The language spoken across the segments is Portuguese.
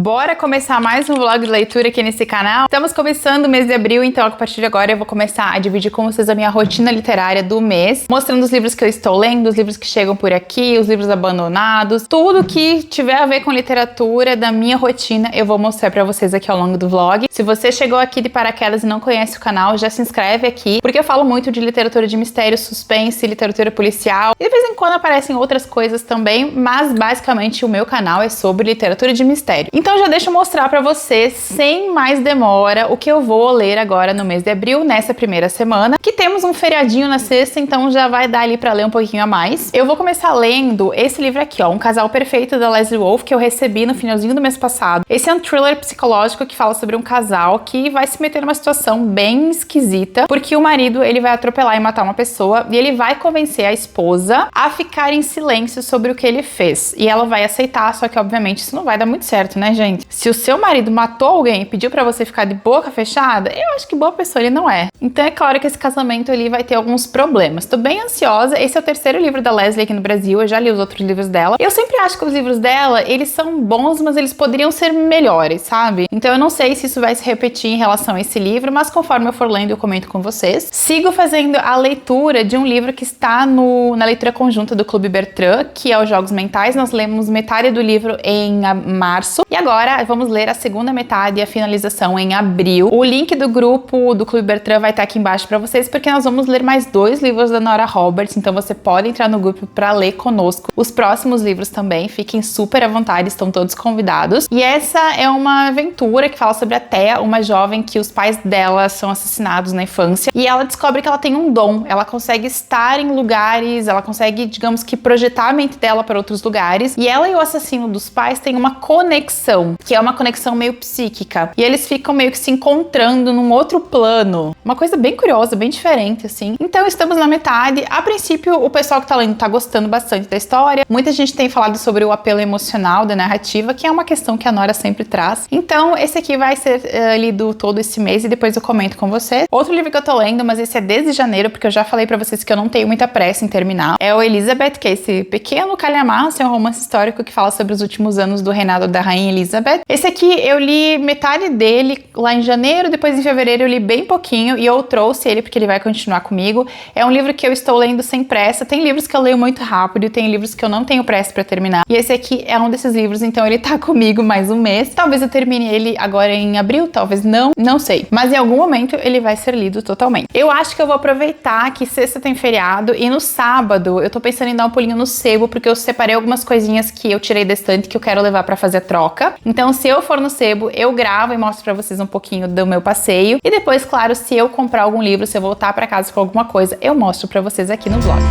Bora começar mais um vlog de leitura aqui nesse canal. Estamos começando o mês de abril, então a partir de agora eu vou começar a dividir com vocês a minha rotina literária do mês, mostrando os livros que eu estou lendo, os livros que chegam por aqui, os livros abandonados, tudo que tiver a ver com literatura da minha rotina eu vou mostrar pra vocês aqui ao longo do vlog. Se você chegou aqui de paraquedas e não conhece o canal, já se inscreve aqui, porque eu falo muito de literatura de mistério, suspense, literatura policial, e de vez em quando aparecem outras coisas também, mas basicamente o meu canal é sobre literatura de mistério. Então já deixa eu mostrar pra vocês, sem mais demora, o que eu vou ler agora no mês de abril, nessa primeira semana, que temos um feriadinho na sexta, então já vai dar ali pra ler um pouquinho a mais. Eu vou começar lendo esse livro aqui, ó, Um Casal Perfeito, da Leslie Wolfe, que eu recebi no finalzinho do mês passado. Esse é um thriller psicológico que fala sobre um casal que vai se meter numa situação bem esquisita, porque o marido, ele vai atropelar e matar uma pessoa, e ele vai convencer a esposa a ficar em silêncio sobre o que ele fez. E ela vai aceitar, só que obviamente isso não vai dar muito certo, né, gente? Se o seu marido matou alguém e pediu pra você ficar de boca fechada, eu acho que boa pessoa ele não é. Então é claro que esse casamento ali vai ter alguns problemas. Tô bem ansiosa. Esse é o terceiro livro da Leslie aqui no Brasil. Eu já li os outros livros dela. Eu sempre acho que os livros dela, eles são bons, mas eles poderiam ser melhores, sabe? Então eu não sei se isso vai se repetir em relação a esse livro, mas conforme eu for lendo eu comento com vocês. Sigo fazendo a leitura de um livro que está na leitura conjunta do Clube Bertrand, que é os Jogos Mentais. Nós lemos metade do livro em março e agora vamos ler a segunda metade e a finalização em abril. O link do grupo do Clube Bertrand vai estar aqui embaixo para vocês, porque nós vamos ler mais 2 livros da Nora Roberts, então você pode entrar no grupo para ler conosco os próximos livros também. Fiquem super à vontade, estão todos convidados. E essa é uma aventura que fala sobre a Thea, uma jovem que os pais dela são assassinados na infância, e ela descobre que ela tem um dom, ela consegue estar em lugares, ela consegue, digamos que, projetar a mente dela para outros lugares, e ela e o assassino dos pais têm uma conexão, que é uma conexão meio psíquica, e eles ficam meio que se encontrando num outro plano. Uma coisa bem curiosa, bem diferente, assim. Então estamos na metade. A princípio, o pessoal que tá lendo tá gostando bastante da história. Muita gente tem falado sobre o apelo emocional da narrativa, que é uma questão que a Nora sempre traz. Então esse aqui vai ser lido todo esse mês e depois eu comento com você. Outro livro que eu tô lendo, mas esse é desde janeiro, porque eu já falei pra vocês que eu não tenho muita pressa em terminar, é o Elizabeth, que é esse pequeno calhamaço, é um romance histórico que fala sobre os últimos anos do reinado da rainha Elizabeth. Esse aqui eu li metade dele lá em janeiro, depois em fevereiro eu li bem pouquinho e eu trouxe ele porque ele vai continuar comigo. É um livro que eu estou lendo sem pressa. Tem livros que eu leio muito rápido e tem livros que eu não tenho pressa pra terminar. E esse aqui é um desses livros, então ele tá comigo mais um mês. Talvez eu termine ele agora em abril, talvez não sei. Mas em algum momento ele vai ser lido totalmente. Eu acho que eu vou aproveitar que sexta tem feriado e no sábado eu tô pensando em dar um pulinho no sebo, porque eu separei algumas coisinhas que eu tirei da estante que eu quero levar pra fazer a troca. Então se eu for no sebo, eu gravo e mostro pra vocês um pouquinho do meu passeio. E depois, claro, se eu comprar algum livro, se eu voltar pra casa com alguma coisa, eu mostro pra vocês aqui no vlog.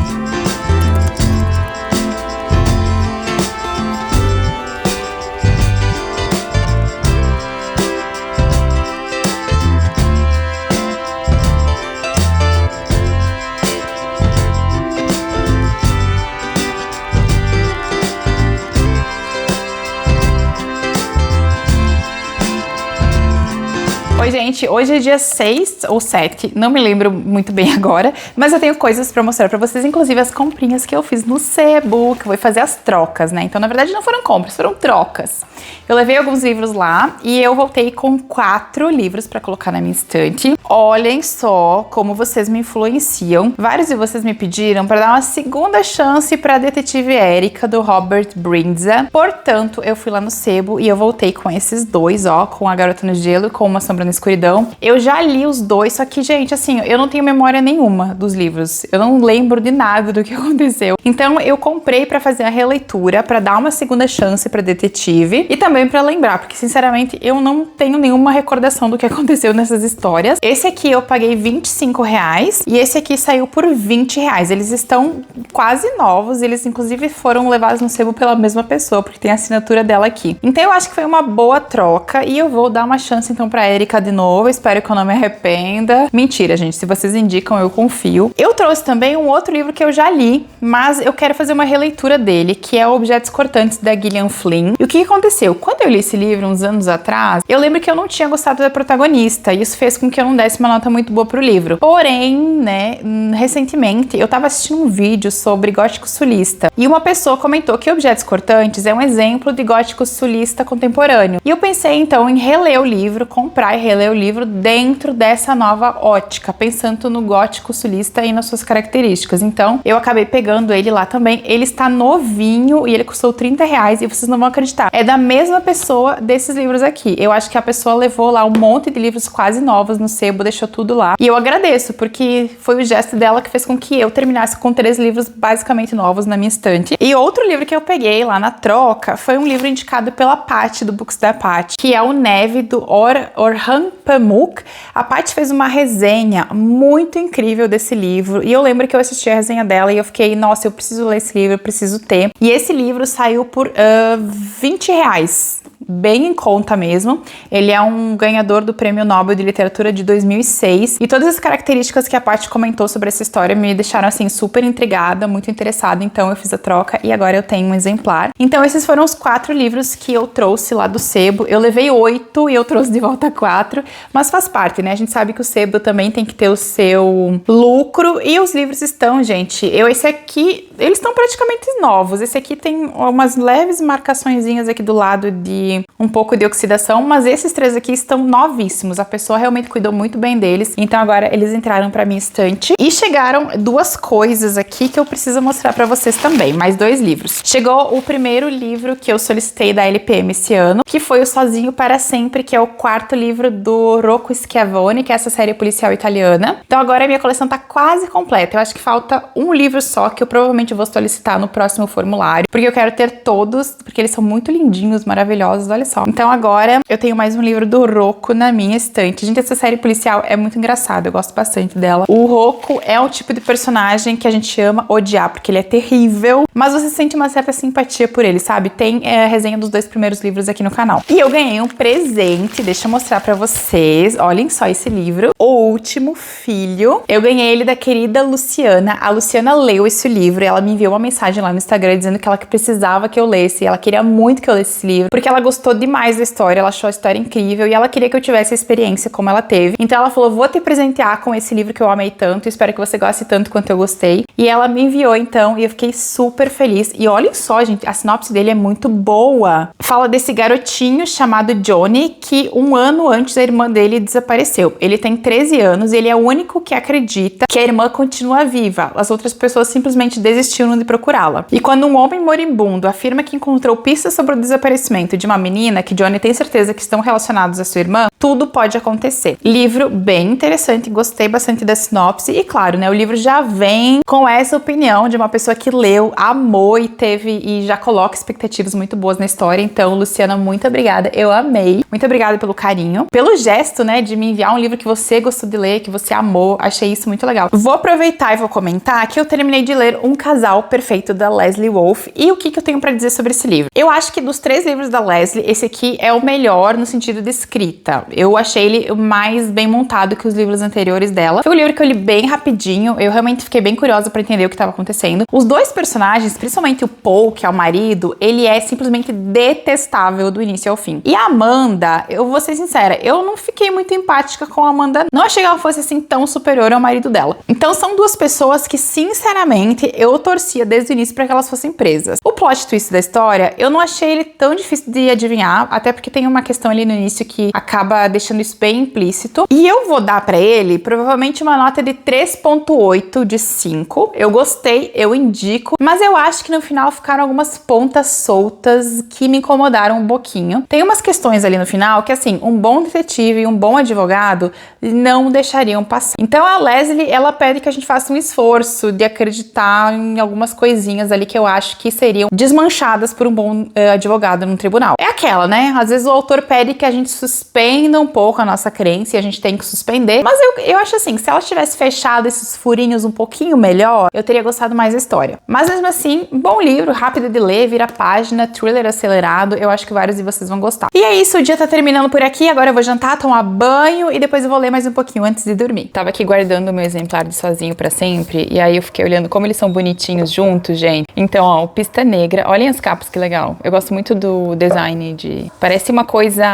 Oi, gente, hoje é dia 6 ou 7, não me lembro muito bem agora, mas eu tenho coisas pra mostrar pra vocês, inclusive as comprinhas que eu fiz no sebo, que eu vou fazer as trocas, né? Então, na verdade, não foram compras, foram trocas. Eu levei alguns livros lá e eu voltei com 4 livros pra colocar na minha estante. Olhem só como vocês me influenciam. Vários de vocês me pediram pra dar uma segunda chance pra Detetive Erika, do Robert Brindza. Portanto, eu fui lá no sebo e eu voltei com esses 2, ó, com A Garota no Gelo e com Uma Sombra na Escuridão. Eu já li os 2, só que, gente, assim, eu não tenho memória nenhuma dos livros. Eu não lembro de nada do que aconteceu. Então, eu comprei pra fazer a releitura, pra dar uma segunda chance pra Detetive e também pra lembrar, porque, sinceramente, eu não tenho nenhuma recordação do que aconteceu nessas histórias. Esse aqui eu paguei R$25 e esse aqui saiu por R$20. Eles estão quase novos, eles, inclusive, foram levados no sebo pela mesma pessoa, porque tem a assinatura dela aqui. Então, eu acho que foi uma boa troca e eu vou dar uma chance, então, pra Erika de novo, espero que eu não me arrependa. Mentira, gente, se vocês indicam, eu confio. Eu trouxe também um outro livro que eu já li, mas eu quero fazer uma releitura dele, que é Objetos Cortantes, da Gillian Flynn. E o que aconteceu? Quando eu li esse livro, uns anos atrás, eu lembro que eu não tinha gostado da protagonista, e isso fez com que eu não desse uma nota muito boa pro livro. Porém, né, recentemente, eu tava assistindo um vídeo sobre gótico sulista, e uma pessoa comentou que Objetos Cortantes é um exemplo de gótico sulista contemporâneo. E eu pensei, então, em reler o livro, comprar e reler o livro dentro dessa nova ótica, pensando no gótico sulista e nas suas características. Então, eu acabei pegando ele lá também. Ele está novinho e ele custou R$30 e vocês não vão acreditar. É da mesma pessoa desses livros aqui. Eu acho que a pessoa levou lá um monte de livros quase novos no sebo, deixou tudo lá. E eu agradeço, porque foi o gesto dela que fez com que eu terminasse com 3 livros basicamente novos na minha estante. E outro livro que eu peguei lá na troca foi um livro indicado pela Paty, do Books da Paty, que é o Neve, do Orhan Pamuk. A Paty fez uma resenha muito incrível desse livro, e eu lembro que eu assisti a resenha dela e eu fiquei, nossa, eu preciso ler esse livro, eu preciso ter. E esse livro saiu por R$20. Bem em conta mesmo. Ele é um ganhador do Prêmio Nobel de Literatura de 2006 e todas as características que a Paty comentou sobre essa história me deixaram assim super intrigada, muito interessada, então eu fiz a troca e agora eu tenho um exemplar. Então esses foram os 4 livros que eu trouxe lá do sebo. Eu levei 8 e eu trouxe de volta 4, mas faz parte, né? A gente sabe que o sebo também tem que ter o seu lucro e os livros estão, gente, esse aqui, eles estão praticamente novos. Esse aqui tem umas leves marcaçõezinhas aqui do lado de um pouco de oxidação, mas esses 3 aqui estão novíssimos. A pessoa realmente cuidou muito bem deles, então agora eles entraram pra minha estante. E chegaram 2 coisas aqui que eu preciso mostrar pra vocês também, mais 2 livros. Chegou o primeiro livro que eu solicitei da LPM esse ano, que foi o Sozinho para Sempre, que é o 4º livro do Rocco Schiavone, que é essa série policial italiana. Então agora a minha coleção tá quase completa. Eu acho que falta um livro só, que eu provavelmente vou solicitar no próximo formulário, porque eu quero ter todos, porque eles são muito lindinhos, maravilhosos, olha só. Então agora eu tenho mais um livro do Rocco na minha estante. Gente, essa série policial é muito engraçada, eu gosto bastante dela. O Rocco é um tipo de personagem que a gente ama odiar, porque ele é terrível, mas você sente uma certa simpatia por ele, sabe? Tem a resenha dos 2 primeiros livros aqui no canal. E eu ganhei um presente, deixa eu mostrar pra vocês. Olhem só esse livro, O Último Filho. Eu ganhei ele da querida Luciana. A Luciana leu esse livro e ela me enviou uma mensagem lá no Instagram dizendo que ela precisava que eu lesse. Ela queria muito que eu lesse esse livro, porque ela gostou demais da história, ela achou a história incrível e ela queria que eu tivesse a experiência como ela teve. Então ela falou, vou te presentear com esse livro que eu amei tanto, espero que você goste tanto quanto eu gostei. E ela me enviou então e eu fiquei super feliz. E olhem só, gente, a sinopse dele é muito boa. Fala desse garotinho chamado Johnny que 1 ano antes a irmã dele desapareceu. Ele tem 13 anos e ele é o único que acredita que a irmã continua viva. As outras pessoas simplesmente desistiram de procurá-la. E quando um homem moribundo afirma que encontrou pistas sobre o desaparecimento de uma menina que Johnny tem certeza que estão relacionados à sua irmã, tudo pode acontecer. Livro bem interessante, gostei bastante da sinopse e claro, né, o livro já vem com essa opinião de uma pessoa que leu, amou e teve e já coloca expectativas muito boas na história. Então, Luciana, muito obrigada, eu amei. Muito obrigada pelo carinho, pelo gesto, né, de me enviar um livro que você gostou de ler, que você amou, achei isso muito legal. Vou aproveitar e vou comentar que eu terminei de ler Um Casal Perfeito, da Leslie Wolfe, e o que eu tenho pra dizer sobre esse livro? Eu acho que dos 3 livros da Leslie, esse aqui é o melhor no sentido de escrita. Eu achei ele mais bem montado que os livros anteriores dela. Foi um livro que eu li bem rapidinho, eu realmente fiquei bem curiosa pra entender o que estava acontecendo. Os 2 personagens, principalmente o Paul, que é o marido, ele é simplesmente detestável do início ao fim. E a Amanda, eu vou ser sincera, eu não fiquei muito empática com a Amanda, não achei que ela fosse assim tão superior ao marido dela. Então são 2 pessoas que, sinceramente, eu torcia desde o início pra que elas fossem presas. O plot twist da história, eu não achei ele tão difícil de adivinhar, até porque tem uma questão ali no início que acaba deixando isso bem implícito. E eu vou dar pra ele, provavelmente, uma nota de 3.8 de 5. Eu gostei, eu indico, mas eu acho que no final ficaram algumas pontas soltas que me incomodaram um pouquinho. Tem umas questões ali no final que, assim, um bom detetive e um bom advogado não deixariam passar. Então a Leslie, ela pede que a gente faça um esforço de acreditar em algumas coisinhas ali que eu acho que seriam desmanchadas por um bom advogado no tribunal. É aquela, né? Às vezes o autor pede que a gente suspenda um pouco a nossa crença e a gente tem que suspender. Mas eu acho assim, se ela tivesse fechado esses furinhos um pouquinho melhor, eu teria gostado mais da história. Mas mesmo assim, bom livro, rápido de ler, vira página, thriller acelerado, eu acho que vários de vocês vão gostar. E é isso, o dia tá terminando por aqui, agora eu vou jantar, tomar banho e depois eu vou ler mais um pouquinho antes de dormir. Tava aqui guardando o meu exemplar de Sozinho pra Sempre, e aí eu fiquei olhando como eles são bonitinhos juntos, gente. Então, ó, o Pista Negra, olhem as capas, que legal. Eu gosto muito do design de... Parece uma coisa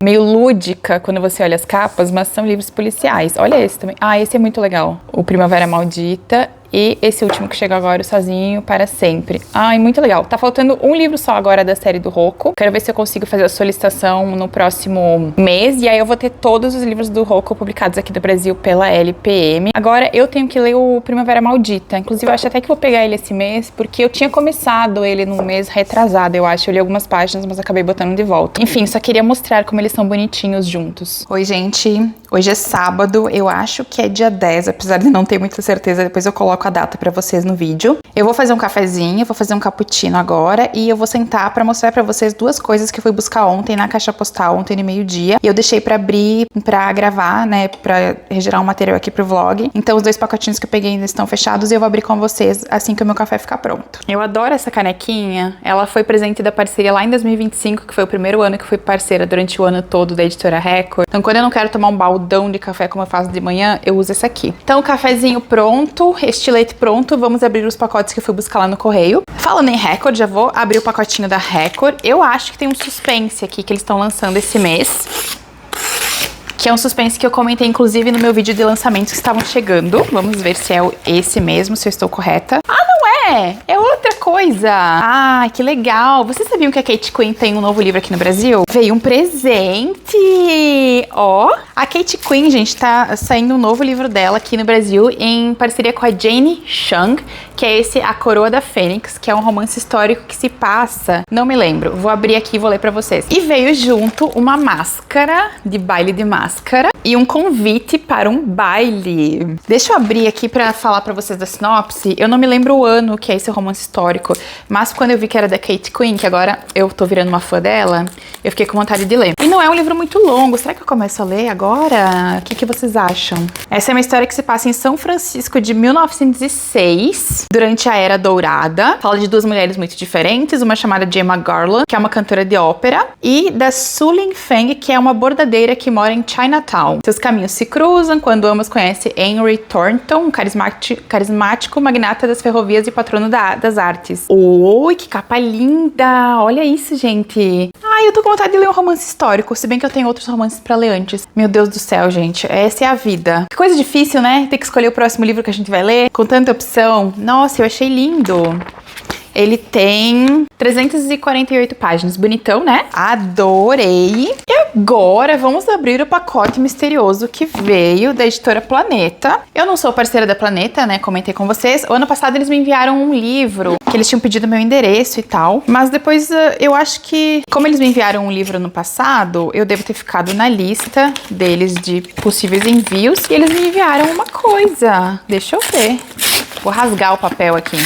meio lúdica quando você olha as capas, mas são livros policiais. Olha esse também. Ah, esse é muito legal. O Primavera Maldita. E esse último que chega agora, o Sozinho para Sempre. Ai, muito legal. Tá faltando um livro só agora da série do Rocco. Quero ver se eu consigo fazer a solicitação no próximo mês. E aí eu vou ter todos os livros do Rocco publicados aqui do Brasil pela LPM. Agora eu tenho que ler o Primavera Maldita. Inclusive eu acho até que vou pegar ele esse mês, porque eu tinha começado ele num mês retrasado, eu acho. Eu li algumas páginas, mas acabei botando de volta. Enfim, só queria mostrar como eles são bonitinhos juntos. Oi, gente. Hoje é sábado. Eu acho que é dia 10, apesar de não ter muita certeza. Depois eu coloco a data pra vocês no vídeo. Eu vou fazer um cafezinho, vou fazer um cappuccino agora e eu vou sentar pra mostrar pra vocês duas coisas que eu fui buscar ontem na caixa postal, ontem de meio-dia. E eu deixei pra abrir, pra gravar, né, pra regerar um material aqui pro vlog. Então os dois pacotinhos que eu peguei ainda estão fechados e eu vou abrir com vocês assim que o meu café ficar pronto. Eu adoro essa canequinha. Ela foi presente da parceria lá em 2025, que foi o primeiro ano que eu fui parceira durante o ano todo da Editora Record. Então quando eu não quero tomar um baldão de café como eu faço de manhã, eu uso essa aqui. Então o cafezinho pronto, estilete pronto, vamos abrir os pacotes que eu fui buscar lá no correio. Falando em Record, já vou abrir o pacotinho da Record. Eu acho que tem um suspense aqui que eles estão lançando esse mês, que é um suspense que eu comentei inclusive no meu vídeo de lançamentos que estavam chegando. Vamos ver se é esse mesmo, se eu estou correta. Ah, não é! É outra coisa! Ah, que legal! Vocês sabiam que a Kate Quinn tem um novo livro aqui no Brasil? Veio um presente! Ó, a Kate Quinn, gente, tá saindo um novo livro dela aqui no Brasil em parceria com a Jane Chung, que é esse A Coroa da Fênix, que é um romance histórico que se passa... Não me lembro, vou abrir aqui e vou ler pra vocês. E veio junto uma máscara de baile de máscara e um convite para um baile. Deixa eu abrir aqui pra falar pra vocês da sinopse. Eu não me lembro o ano que é esse romance histórico, mas quando eu vi que era da Kate Quinn, que agora eu tô virando uma fã dela, eu fiquei com vontade de ler. E não é um livro muito longo. Será que eu começo a ler agora? O que vocês acham? Essa é uma história que se passa em São Francisco de 1906, durante a Era Dourada. Fala de duas mulheres muito diferentes, uma chamada Gemma Garland, que é uma cantora de ópera, e da Su Lin Feng, que é uma bordadeira que mora em Chinatown. Seus caminhos se cruzam quando ambas conhecem Henry Thornton, um carismático magnata das ferrovias e patrono das artes. Oi, que capa linda! Olha isso, gente! Ai, eu tô com vontade de ler um romance histórico, se bem que eu tenho outros romances pra ler antes. Meu Deus do céu, gente, essa é a vida. Que coisa difícil, né? Ter que escolher o próximo livro que a gente vai ler, com tanta opção. Nossa, eu achei lindo. Ele tem 348 páginas. Bonitão, né? Adorei! E agora vamos abrir o pacote misterioso que veio da editora Planeta. Eu não sou parceira da Planeta, né? Comentei com vocês. O ano passado eles me enviaram um livro, que eles tinham pedido meu endereço e tal. Mas depois eu acho que, como eles me enviaram um livro no passado, eu devo ter ficado na lista deles de possíveis envios. E eles me enviaram uma coisa. Deixa eu ver. Vou rasgar o papel aqui.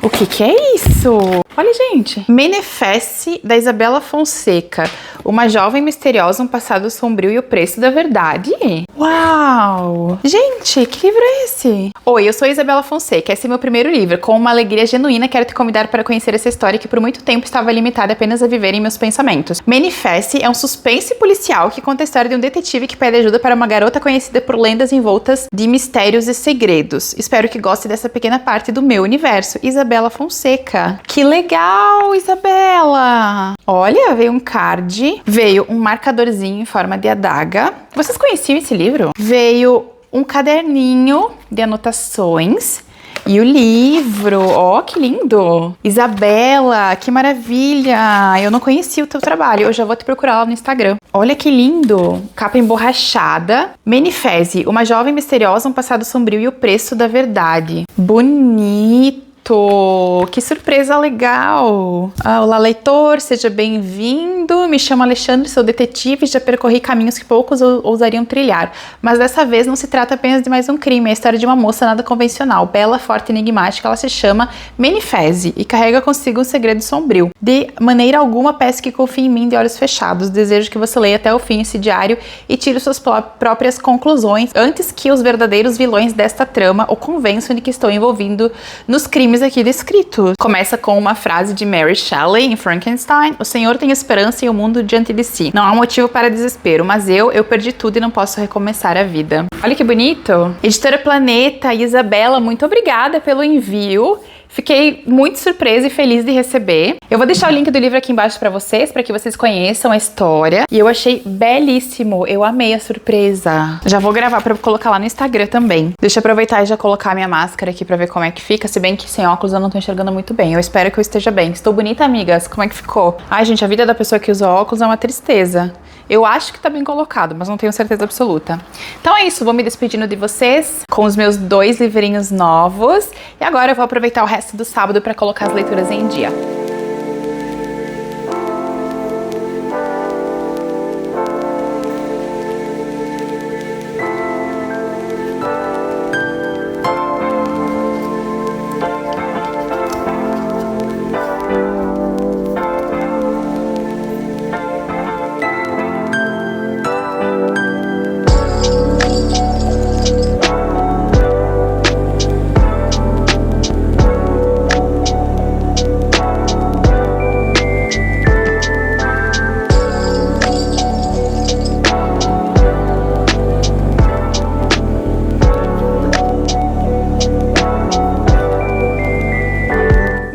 O que é isso? Olha, gente. Manifeste, da Isabela Fonseca. Uma jovem misteriosa, um passado sombrio e o preço da verdade. Uau! Gente, que livro é esse? Oi, eu sou Isabela Fonseca. Esse é meu primeiro livro. Com uma alegria genuína, quero te convidar para conhecer essa história que por muito tempo estava limitada apenas a viver em meus pensamentos. Manifeste é um suspense policial que conta a história de um detetive que pede ajuda para uma garota conhecida por lendas envoltas de mistérios e segredos. Espero que goste dessa pequena parte do meu universo. Isabela Fonseca. Que legal, Isabela! Olha, veio um card, veio um marcadorzinho em forma de adaga. Vocês conheciam esse livro? Veio um caderninho de anotações e o livro. Ó, que lindo! Isabela, que maravilha! Eu não conhecia o teu trabalho, eu já vou te procurar lá no Instagram. Olha que lindo! Capa emborrachada. Manifeste, uma jovem misteriosa, um passado sombrio e o preço da verdade. Bonito! Que surpresa legal! Olá, leitor, seja bem-vindo. Me chamo Alexandre, sou detetive e já percorri caminhos que poucos ousariam trilhar. Mas dessa vez não se trata apenas de mais um crime, é a história de uma moça nada convencional, bela, forte e enigmática. Ela se chama Menifeze e carrega consigo um segredo sombrio. De maneira alguma, peço que confie em mim de olhos fechados. Desejo que você leia até o fim esse diário e tire suas próprias conclusões antes que os verdadeiros vilões desta trama o convençam de que estou envolvido nos crimes aqui descritos. Começa com uma frase de Mary Shelley em Frankenstein: o Senhor tem esperança e o mundo diante de si. Não há motivo para desespero, mas eu perdi tudo e não posso recomeçar a vida. Olha que bonito! Editora Planeta, Isabela, muito obrigada pelo envio. Fiquei muito surpresa e feliz de receber. Eu vou deixar o link do livro aqui embaixo pra vocês, para que vocês conheçam a história. E eu achei belíssimo, eu amei a surpresa. Já vou gravar pra colocar lá no Instagram também. Deixa eu aproveitar e já colocar a minha máscara aqui pra ver como é que fica, se bem que sem óculos eu não tô enxergando muito bem. Eu espero que eu esteja bem. Estou bonita, amigas? Como é que ficou? Ai, gente, a vida da pessoa que usa óculos é uma tristeza. Eu acho que tá bem colocado, mas não tenho certeza absoluta. Então é isso, vou me despedindo de vocês com os meus 2 livrinhos novos. E agora eu vou aproveitar o resto do sábado para colocar as leituras em dia.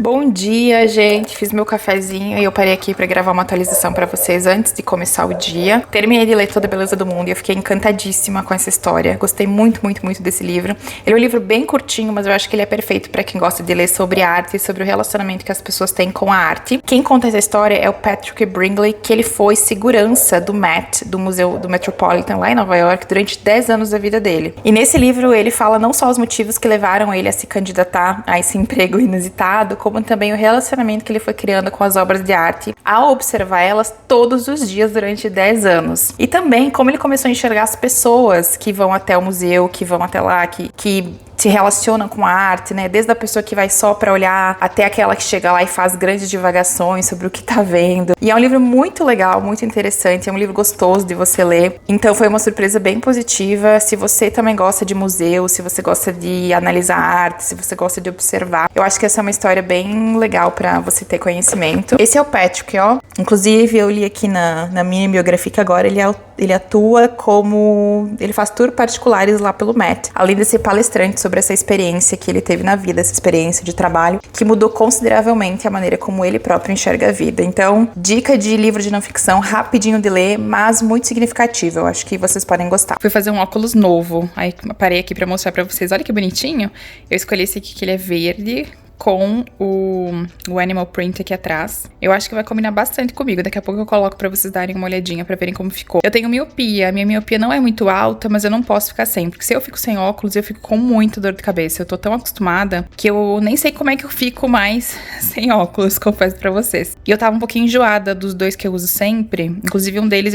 Bom dia, gente. Fiz meu cafezinho e eu parei aqui pra gravar uma atualização pra vocês antes de começar o dia. Terminei de ler Toda a Beleza do Mundo e eu fiquei encantadíssima com essa história. Gostei muito, muito, muito desse livro. Ele é um livro bem curtinho, mas eu acho que ele é perfeito pra quem gosta de ler sobre arte e sobre o relacionamento que as pessoas têm com a arte. Quem conta essa história é o Patrick Bringley, que ele foi segurança do Met, do Museu do Metropolitan, lá em Nova York, durante 10 anos da vida dele. E nesse livro ele fala não só os motivos que levaram ele a se candidatar a esse emprego inusitado, como também o relacionamento que ele foi criando com as obras de arte ao observar elas todos os dias durante 10 anos. E também como ele começou a enxergar as pessoas que vão até o museu, que vão até lá, que se relacionam com a arte, né? Desde a pessoa que vai só pra olhar até aquela que chega lá e faz grandes divagações sobre o que tá vendo. E é um livro muito legal, muito interessante, é um livro gostoso de você ler. Então foi uma surpresa bem positiva. Se você também gosta de museu, se você gosta de analisar arte, se você gosta de observar, eu acho que essa é uma história bem legal pra você ter conhecimento. Esse é o Patrick, ó. Inclusive eu li aqui na minha biografia que agora ele atua como... ele faz tours particulares lá pelo Met, além de ser palestrante sobre essa experiência que ele teve na vida, essa experiência de trabalho, que mudou consideravelmente a maneira como ele próprio enxerga a vida. Então, dica de livro de não ficção, rapidinho de ler, mas muito significativo. Eu acho que vocês podem gostar. Fui fazer um óculos novo, aí parei aqui pra mostrar pra vocês. Olha que bonitinho. Eu escolhi esse aqui, que ele é verde, com o animal print aqui atrás. Eu acho que vai combinar bastante comigo. Daqui a pouco eu coloco pra vocês darem uma olhadinha pra verem como ficou. Eu tenho miopia. A minha miopia não é muito alta, mas eu não posso ficar sem. Porque se eu fico sem óculos, eu fico com muita dor de cabeça. Eu tô tão acostumada que eu nem sei como é que eu fico mais sem óculos, confesso pra vocês. E eu tava um pouquinho enjoada dos 2 que eu uso sempre. Inclusive um deles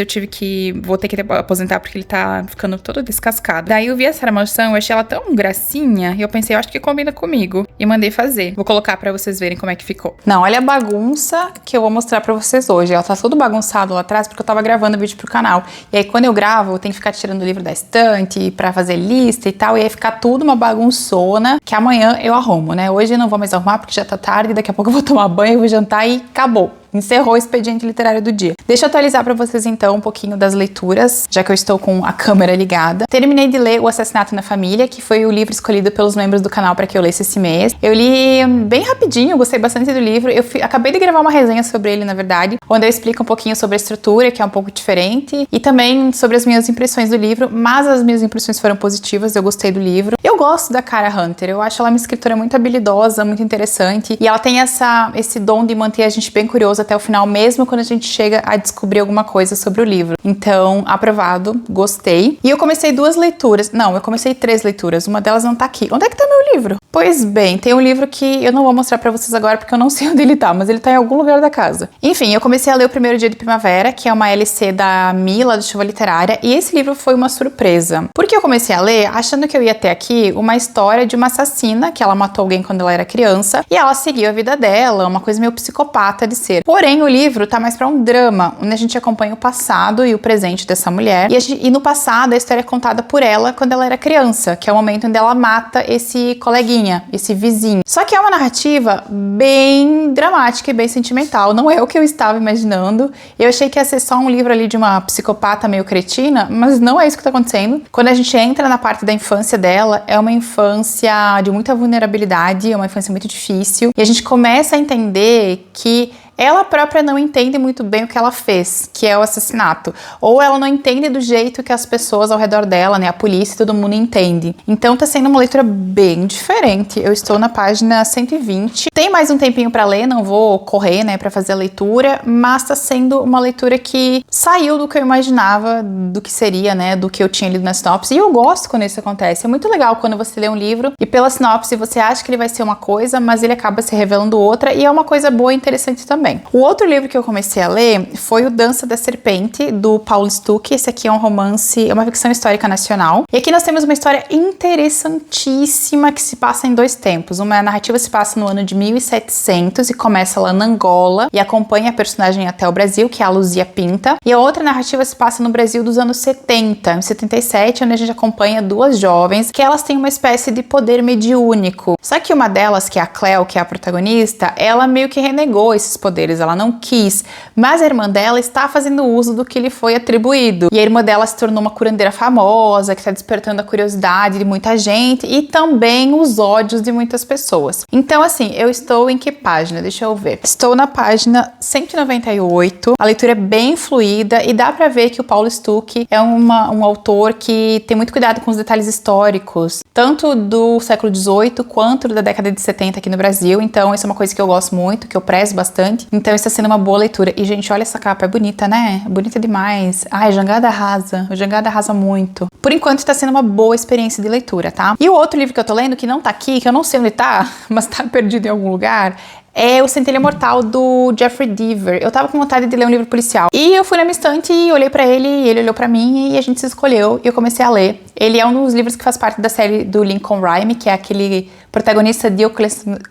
vou ter que aposentar porque ele tá ficando todo descascado. Daí eu vi essa armação, eu achei ela tão gracinha. E eu pensei, eu acho que combina comigo. E mandei fazer. Vou colocar pra vocês verem como é que ficou. Não, olha a bagunça que eu vou mostrar pra vocês hoje. Ela tá todo bagunçado lá atrás porque eu tava gravando vídeo pro canal. E aí quando eu gravo, eu tenho que ficar tirando o livro da estante pra fazer lista e tal. E aí ficar tudo uma bagunçona que amanhã eu arrumo, né? Hoje eu não vou mais arrumar porque já tá tarde. Daqui a pouco eu vou tomar banho, eu vou jantar e acabou. Encerrou o expediente literário do dia. Deixa eu atualizar pra vocês então um pouquinho das leituras, já que eu estou com a câmera ligada. Terminei de ler O Assassinato na Família, que foi o livro escolhido pelos membros do canal para que eu lesse esse mês. Eu li bem rapidinho, eu gostei bastante do livro. Acabei de gravar uma resenha sobre ele, na verdade, onde eu explico um pouquinho sobre a estrutura, que é um pouco diferente, e também sobre as minhas impressões do livro, mas as minhas impressões foram positivas, eu gostei do livro. Eu gosto da Kara Hunter, eu acho ela uma escritora muito habilidosa, muito interessante, e ela tem esse dom de manter a gente bem curioso até o final, mesmo quando a gente chega a descobrir alguma coisa sobre o livro. Então, aprovado, gostei. E eu comecei 2 leituras. Não, eu comecei 3 leituras. Uma delas não tá aqui. Onde é que tá meu livro? Pois bem, tem um livro que eu não vou mostrar pra vocês agora porque eu não sei onde ele tá, mas ele tá em algum lugar da casa. Enfim, eu comecei a ler O Primeiro Dia de Primavera, que é uma LC da Mila, do Chuva Literária, e esse livro foi uma surpresa. Porque eu comecei a ler achando que eu ia ter aqui uma história de uma assassina, que ela matou alguém quando ela era criança, e ela seguiu a vida dela, uma coisa meio psicopata de ser. Porém, o livro tá mais pra um drama, onde a gente acompanha o passado e o presente dessa mulher, e no passado a história é contada por ela quando ela era criança, que é o momento onde ela mata esse coleguinha, esse vizinho. Só que é uma narrativa bem dramática e bem sentimental, não é o que eu estava imaginando. Eu achei que ia ser só um livro ali de uma psicopata meio cretina, mas não é isso que tá acontecendo. Quando a gente entra na parte da infância dela, é uma infância de muita vulnerabilidade, é uma infância muito difícil, e a gente começa a entender que ela própria não entende muito bem o que ela fez, que é o assassinato. Ou ela não entende do jeito que as pessoas ao redor dela, né, a polícia e todo mundo entende. Então tá sendo uma leitura bem diferente. Eu estou na página 120. Tem mais um tempinho pra ler, não vou correr, né, pra fazer a leitura, mas tá sendo uma leitura que saiu do que eu imaginava, do que seria, né, do que eu tinha lido na sinopse. E eu gosto quando isso acontece. É muito legal quando você lê um livro e pela sinopse você acha que ele vai ser uma coisa, mas ele acaba se revelando outra, e é uma coisa boa e interessante também. O outro livro que eu comecei a ler foi o Dança da Serpente, do Paulo Stuck. Esse aqui é um romance, é uma ficção histórica nacional. E aqui nós temos uma história interessantíssima que se passa em 2 tempos. Uma narrativa se passa no ano de 1700 e começa lá na Angola e acompanha a personagem até o Brasil, que é a Luzia Pinta. E a outra narrativa se passa no Brasil dos anos 70, em 77, onde a gente acompanha 2 jovens que elas têm uma espécie de poder mediúnico. Só que uma delas, que é a Cleo, que é a protagonista, ela meio que renegou esses poderes, ela não quis, mas a irmã dela está fazendo uso do que lhe foi atribuído, e a irmã dela se tornou uma curandeira famosa, que está despertando a curiosidade de muita gente e também os ódios de muitas pessoas. Então assim, eu estou em que página? Deixa eu ver. Estou na página 198, a leitura é bem fluida e dá pra ver que o Paulo Stuck é um autor que tem muito cuidado com os detalhes históricos, tanto do século XVIII quanto da década de 70 aqui no Brasil, então isso é uma coisa que eu gosto muito, que eu prezo bastante. Então está sendo uma boa leitura. E, gente, olha essa capa, é bonita, né? Bonita demais. Ai, Jangada arrasa. O Jangada arrasa muito. Por enquanto está sendo uma boa experiência de leitura, tá? E o outro livro que eu tô lendo, que não tá aqui, que eu não sei onde tá, mas tá perdido em algum lugar, é O Centelha Mortal, do Jeffrey Deaver. Eu tava com vontade de ler um livro policial. E eu fui na minha estante e olhei pra ele, e ele olhou pra mim, e a gente se escolheu, e eu comecei a ler. Ele é um dos livros que faz parte da série do Lincoln Rhyme, que é aquele protagonista de O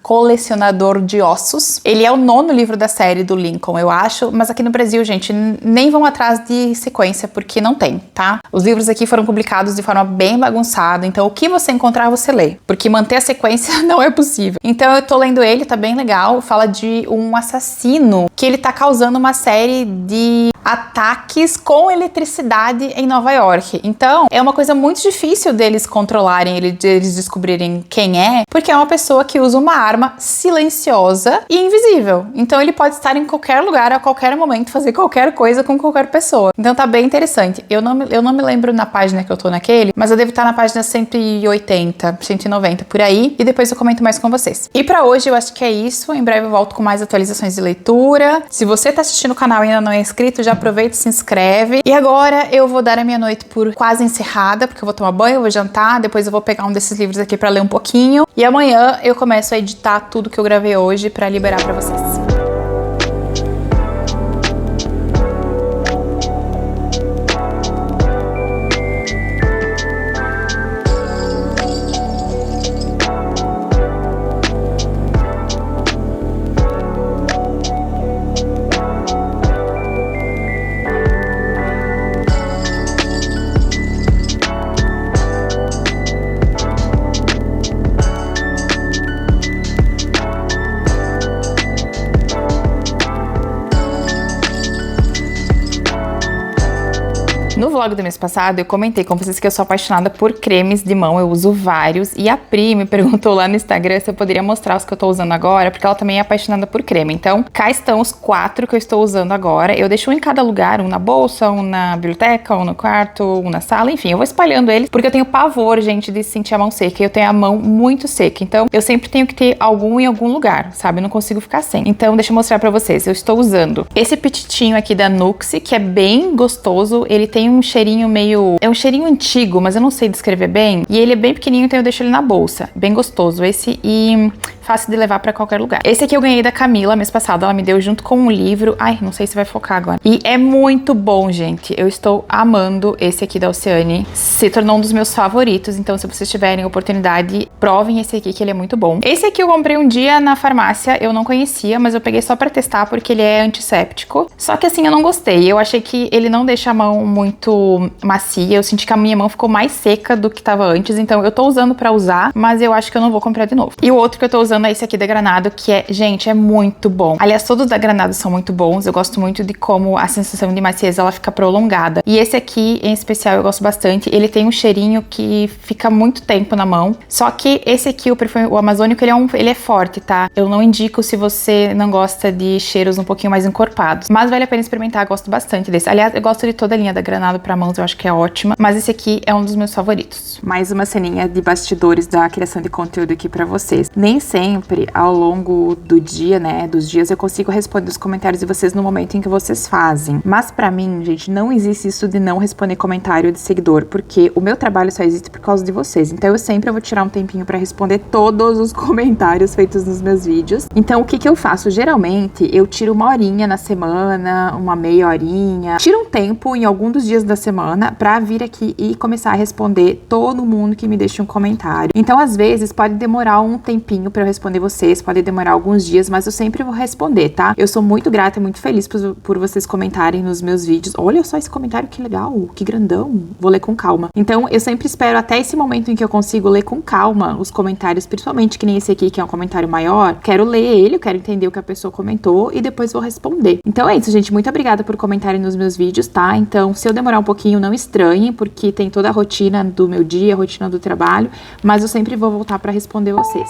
Colecionador de Ossos. Ele é o 9º livro da série do Lincoln, eu acho, mas aqui no Brasil, gente, nem vão atrás de sequência, porque não tem, tá? Os livros aqui foram publicados de forma bem bagunçada, então o que você encontrar, você lê, porque manter a sequência não é possível. Então eu tô lendo ele, tá bem legal, fala de um assassino que ele tá causando uma série de ataques com eletricidade em Nova York. Então, é uma coisa muito difícil deles controlarem, eles descobrirem quem é, porque é uma pessoa que usa uma arma silenciosa e invisível. Então, ele pode estar em qualquer lugar, a qualquer momento, fazer qualquer coisa com qualquer pessoa. Então, tá bem interessante. Eu não me lembro na página que eu tô naquele, mas eu devo estar na página 180, 190, por aí, e depois eu comento mais com vocês. E pra hoje, eu acho que é isso. Em breve eu volto com mais atualizações de leitura. Se você tá assistindo o canal e ainda não é inscrito, já aproveita e se inscreve. E agora eu vou dar a minha noite por quase encerrada, porque eu vou tomar banho, eu vou jantar, depois eu vou pegar um desses livros aqui pra ler um pouquinho. E amanhã eu começo a editar tudo que eu gravei hoje pra liberar pra vocês. No vlog do mês passado, eu comentei com vocês que eu sou apaixonada por cremes de mão, eu uso vários, e a Pri me perguntou lá no Instagram se eu poderia mostrar os que eu tô usando agora, porque ela também é apaixonada por creme. Então, cá estão os 4 que eu estou usando agora. Eu deixo um em cada lugar, um na bolsa, um na biblioteca, um no quarto, um na sala, enfim, eu vou espalhando eles, porque eu tenho pavor, gente, de sentir a mão seca, e eu tenho a mão muito seca, então eu sempre tenho que ter algum em algum lugar, sabe? Eu não consigo ficar sem. Então, deixa eu mostrar pra vocês. Eu estou usando esse petitinho aqui da Nuxe, que é bem gostoso. Ele tem um cheirinho meio... é um cheirinho antigo, mas eu não sei descrever bem. E ele é bem pequenininho, então eu deixo ele na bolsa. Bem gostoso esse e fácil de levar pra qualquer lugar. Esse aqui eu ganhei da Camila mês passado. Ela me deu junto com um livro. Ai, não sei se vai focar agora. E é muito bom, gente. Eu estou amando esse aqui da Oceane. Se tornou um dos meus favoritos. Então, se vocês tiverem oportunidade, provem esse aqui, que ele é muito bom. Esse aqui eu comprei um dia na farmácia. Eu não conhecia, mas eu peguei só pra testar, porque ele é antisséptico. Só que assim, eu não gostei. Eu achei que ele não deixa a mão muito macia. Eu senti que a minha mão ficou mais seca do que tava antes. Então, eu tô usando pra usar, mas eu acho que eu não vou comprar de novo. E o outro que eu tô usando é esse aqui da Granado, que é, gente, é muito bom. Aliás, todos da Granado são muito bons. Eu gosto muito de como a sensação de maciez, ela fica prolongada. E esse aqui, em especial, eu gosto bastante. Ele tem um cheirinho que fica muito tempo na mão. Só que esse aqui, o perfume, o amazônico, ele é forte, tá? Eu não indico se você não gosta de cheiros um pouquinho mais encorpados. Mas vale a pena experimentar, eu gosto bastante desse. Aliás, eu gosto de toda a linha da Granado pra mãos, eu acho que é ótima. Mas esse aqui é um dos meus favoritos. Mais uma ceninha de bastidores da criação de conteúdo aqui pra vocês. Nem sempre, ao longo do dia, né, dos dias, eu consigo responder os comentários de vocês no momento em que vocês fazem. Mas pra mim, gente, não existe isso de não responder comentário de seguidor, porque o meu trabalho só existe por causa de vocês. Então eu sempre vou tirar um tempinho pra responder todos os comentários feitos nos meus vídeos. Então o que que eu faço? Geralmente eu tiro uma horinha na semana, uma meia horinha, tiro um tempo em algum dos dias da semana pra vir aqui e começar a responder todo mundo que me deixa um comentário. Então às vezes pode demorar um tempinho pra eu responder vocês, pode demorar alguns dias, mas eu sempre vou responder, tá? Eu sou muito grata e muito feliz por vocês comentarem nos meus vídeos. Olha só esse comentário, que legal, que grandão. Vou ler com calma. Então eu sempre espero até esse momento em que eu consigo ler com calma os comentários, principalmente que nem esse aqui, que é um comentário maior. Quero ler ele, eu quero entender o que a pessoa comentou e depois vou responder. Então é isso, gente. Muito obrigada por comentarem nos meus vídeos, tá? Então, se eu demorar um pouquinho, não estranhem, porque tem toda a rotina do meu dia, a rotina do trabalho, mas eu sempre vou voltar pra responder vocês.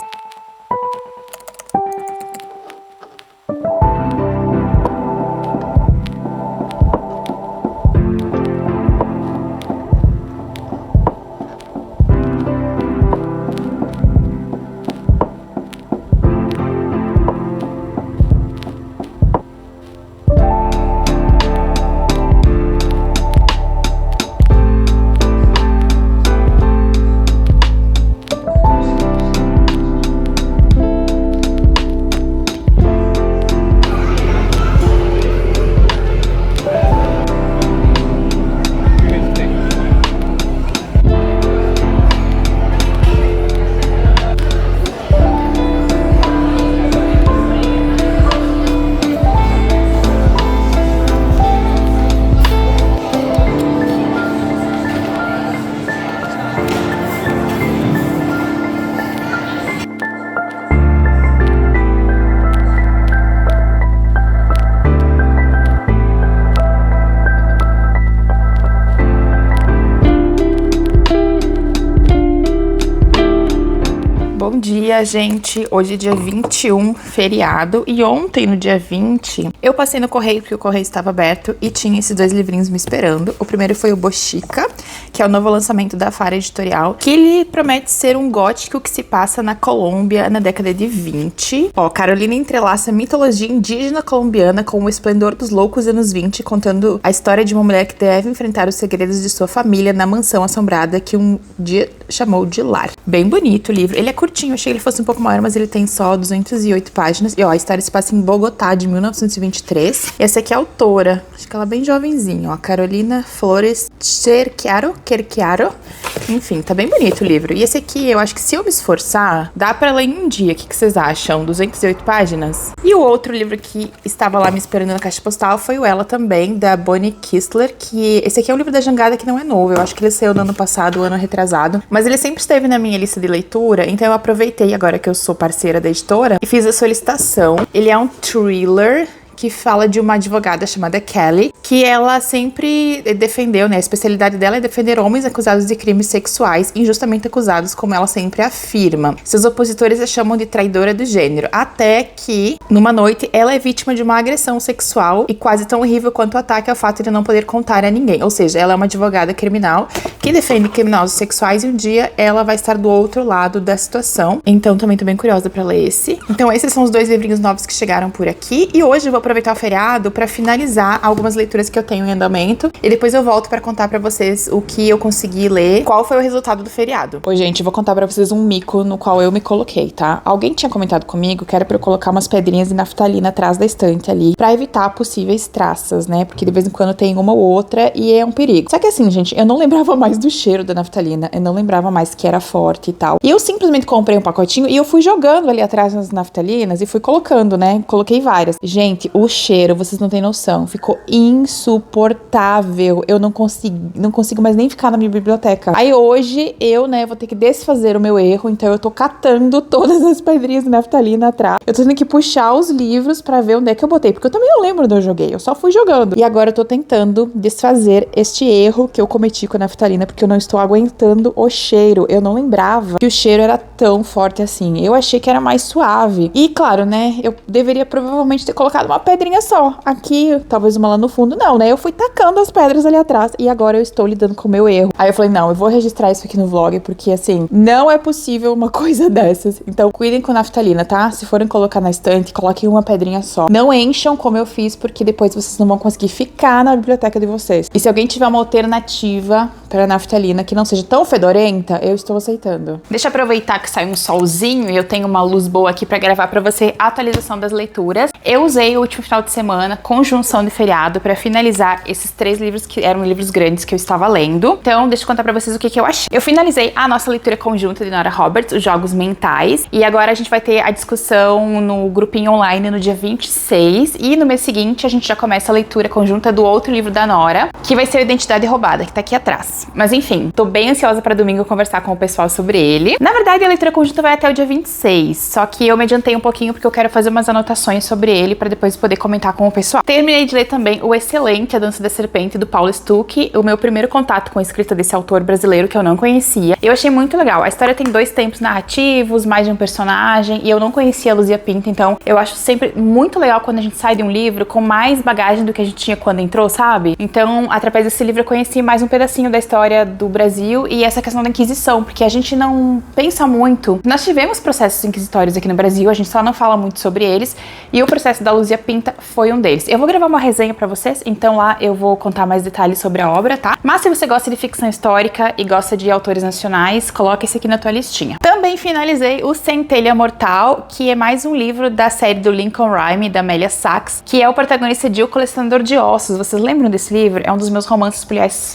Bom dia, gente. Hoje é dia 21, feriado. E ontem, no dia 20, eu passei no correio, porque o correio estava aberto e tinha esses 2 livrinhos me esperando. O primeiro foi o Bochica, que é o novo lançamento da Fara Editorial, que ele promete ser um gótico que se passa na Colômbia na década de 20. Ó, Carolina entrelaça a mitologia indígena colombiana com o esplendor dos loucos anos 20, contando a história de uma mulher que deve enfrentar os segredos de sua família na mansão assombrada que um dia chamou de lar. Bem bonito o livro. Ele é curtinho, eu achei que ele fosse um pouco maior, mas ele tem só 208 páginas. E ó, a história se passa em Bogotá, de 1923. E essa aqui é a autora, acho que ela é bem jovenzinha, ó, Carolina Flores Cerquiaro. Enfim, tá bem bonito o livro. E esse aqui, eu acho que se eu me esforçar, dá pra ler em um dia. O que vocês acham? 208 páginas? E o outro livro que estava lá me esperando na caixa postal foi o Ela Também, da Bonnie Kistler, que esse aqui é um livro da Jangada que não é novo. Eu acho que ele saiu no ano passado, o ano retrasado. Mas ele sempre esteve na minha lista de leitura, então eu aproveitei agora que eu sou parceira da editora e fiz a solicitação. Ele é um thriller que fala de uma advogada chamada Kelly, que que ela sempre defendeu, né? A especialidade dela é defender homens acusados de crimes sexuais, injustamente acusados, como ela sempre afirma. Seus opositores a chamam de traidora do gênero, até que, numa noite, ela é vítima de uma agressão sexual e quase tão horrível quanto o ataque ao fato de não poder contar a ninguém. Ou seja, ela é uma advogada criminal que defende criminosos sexuais e um dia ela vai estar do outro lado da situação. Então, também tô bem curiosa pra ler esse. Então, esses são os 2 livrinhos novos que chegaram por aqui. E hoje eu vou aproveitar o feriado pra finalizar algumas leituras que eu tenho em andamento. E depois eu volto pra contar pra vocês o que eu consegui ler, qual foi o resultado do feriado. Oi, gente, eu vou contar pra vocês um mico no qual eu me coloquei, tá? Alguém tinha comentado comigo que era pra eu colocar umas pedrinhas de naftalina atrás da estante ali, pra evitar possíveis traças, né? Porque de vez em quando tem uma ou outra e é um perigo. Só que assim, gente, eu não lembrava mais do cheiro da naftalina, eu não lembrava mais que era forte e tal. E eu simplesmente comprei um pacotinho e eu fui jogando ali atrás nas naftalinas e fui colocando, né? Coloquei várias. Gente, o cheiro, vocês não têm noção, ficou insuportável. Eu não consigo mais nem ficar na minha biblioteca. Aí hoje eu, né, vou ter que desfazer o meu erro, então eu tô catando todas as pedrinhas de naftalina atrás. Eu tô tendo que puxar os livros pra ver onde é que eu botei, porque eu também não lembro onde eu joguei, eu só fui jogando. E agora eu tô tentando desfazer este erro que eu cometi com a naftalina, porque eu não estou aguentando o cheiro. Eu não lembrava que o cheiro era tão forte assim. Eu achei que era mais suave. E claro, né, eu deveria provavelmente ter colocado uma pedrinha só. Aqui, talvez uma lá no fundo. Não, né, eu fui tacando as pedras ali atrás e agora eu estou lidando com o meu erro. Aí eu falei, não, eu vou registrar isso aqui no vlog, porque assim, não é possível uma coisa dessas. Então cuidem com naftalina, tá? Se forem colocar na estante, coloquem uma pedrinha só. Não encham como eu fiz, porque depois vocês não vão conseguir ficar na biblioteca de vocês. E se alguém tiver uma alternativa para naftalina que não seja tão fedorenta, eu estou aceitando. Deixa eu aproveitar que sai um solzinho e eu tenho uma luz boa aqui para gravar para você a atualização das leituras. Eu usei o último final de semana, conjunção de feriado, para finalizar esses 3 livros que eram livros grandes que eu estava lendo. Então, deixa eu contar pra vocês o que eu achei. Eu finalizei a nossa leitura conjunta de Nora Roberts, Os Jogos Mentais, e agora a gente vai ter a discussão no grupinho online no dia 26, e no mês seguinte a gente já começa a leitura conjunta do outro livro da Nora, que vai ser a Identidade Roubada, que tá aqui atrás. Mas enfim, tô bem ansiosa pra domingo conversar com o pessoal sobre ele. Na verdade, a leitura conjunta vai até o dia 26, só que eu me adiantei um pouquinho porque eu quero fazer umas anotações sobre ele pra depois poder comentar com o pessoal. Terminei de ler também o excelente A Dança da Serpente, do Paulo Stuck, o meu primeiro contato com a escrita desse autor brasileiro que eu não conhecia. Eu achei muito legal. A história tem 2 tempos narrativos, mais de um personagem, e eu não conhecia a Luzia Pinto, então eu acho sempre muito legal quando a gente sai de um livro com mais bagagem do que a gente tinha quando entrou, sabe? Então, através desse livro eu conheci mais um pedacinho da história do Brasil e essa questão da Inquisição, porque a gente não pensa muito. Nós tivemos processos inquisitórios aqui no Brasil, a gente só não fala muito sobre eles, e o processo da Luzia Pinta foi um deles. Eu vou gravar uma resenha pra vocês, então lá eu vou contar mais detalhes sobre a obra, tá? Mas se você gosta de ficção histórica e gosta de autores nacionais, coloca esse aqui na tua listinha. Também finalizei o Centelha Mortal, que é mais um livro da série do Lincoln Rhyme, da Amélia Sachs, que é o protagonista de O Colecionador de Ossos. Vocês lembram desse livro? É um dos meus romances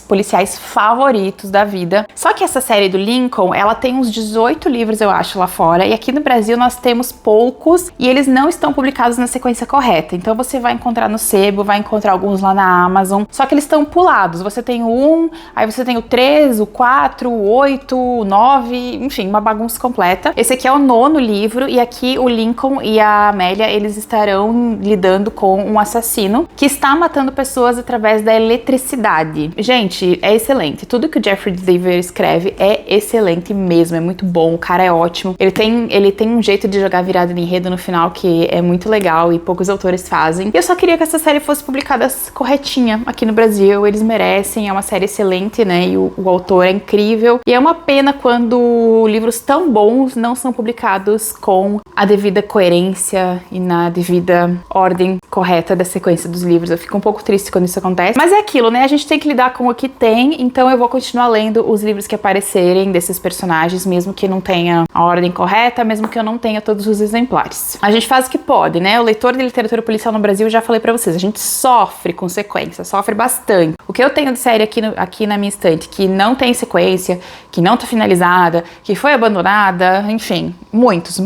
policiais favoritos da vida. Só que essa série do Lincoln, ela tem uns 18 livros, eu acho, lá fora, e aqui no Brasil nós temos poucos e eles não estão publicados na sequência correta. Então você vai encontrar no sebo, vai encontrar alguns lá na Amazon, só que eles estão pulados. Você tem o 1, aí você tem o 3, o 4, o 8, o 9, enfim, uma bagunça completa. Esse aqui é o 9º livro e aqui o Lincoln e a Amélia, eles estarão lidando com um assassino que está matando pessoas através da eletricidade. Gente, é excelente. Tudo que o Jeffrey Deaver escreve é excelente mesmo, é muito bom, o cara é ótimo. Ele tem um jeito de jogar virada de enredo no final que é muito legal e poucos autores fazem. Eu só queria que essa série fosse publicada corretinha aqui no Brasil, eles merecem, é uma série excelente, né, e o autor é incrível. E é uma pena quando livros tão bons não são publicados com a devida coerência e na devida ordem correta da sequência dos livros. Eu fico um pouco triste quando isso acontece, mas é aquilo, né, a gente tem que lidar com o que tem, então eu vou continuar lendo os livros que aparecerem desses personagens, mesmo que não tenha a ordem correta, mesmo que eu não tenha todos os exemplares. A gente faz o que pode, né, o leitor de literatura policial no Brasil, eu já falei pra vocês, a gente sofre com sequência, sofre bastante. O que eu tenho de série aqui na minha estante, que não tem sequência, que não tá finalizada, que foi abandonada, enfim, muitas.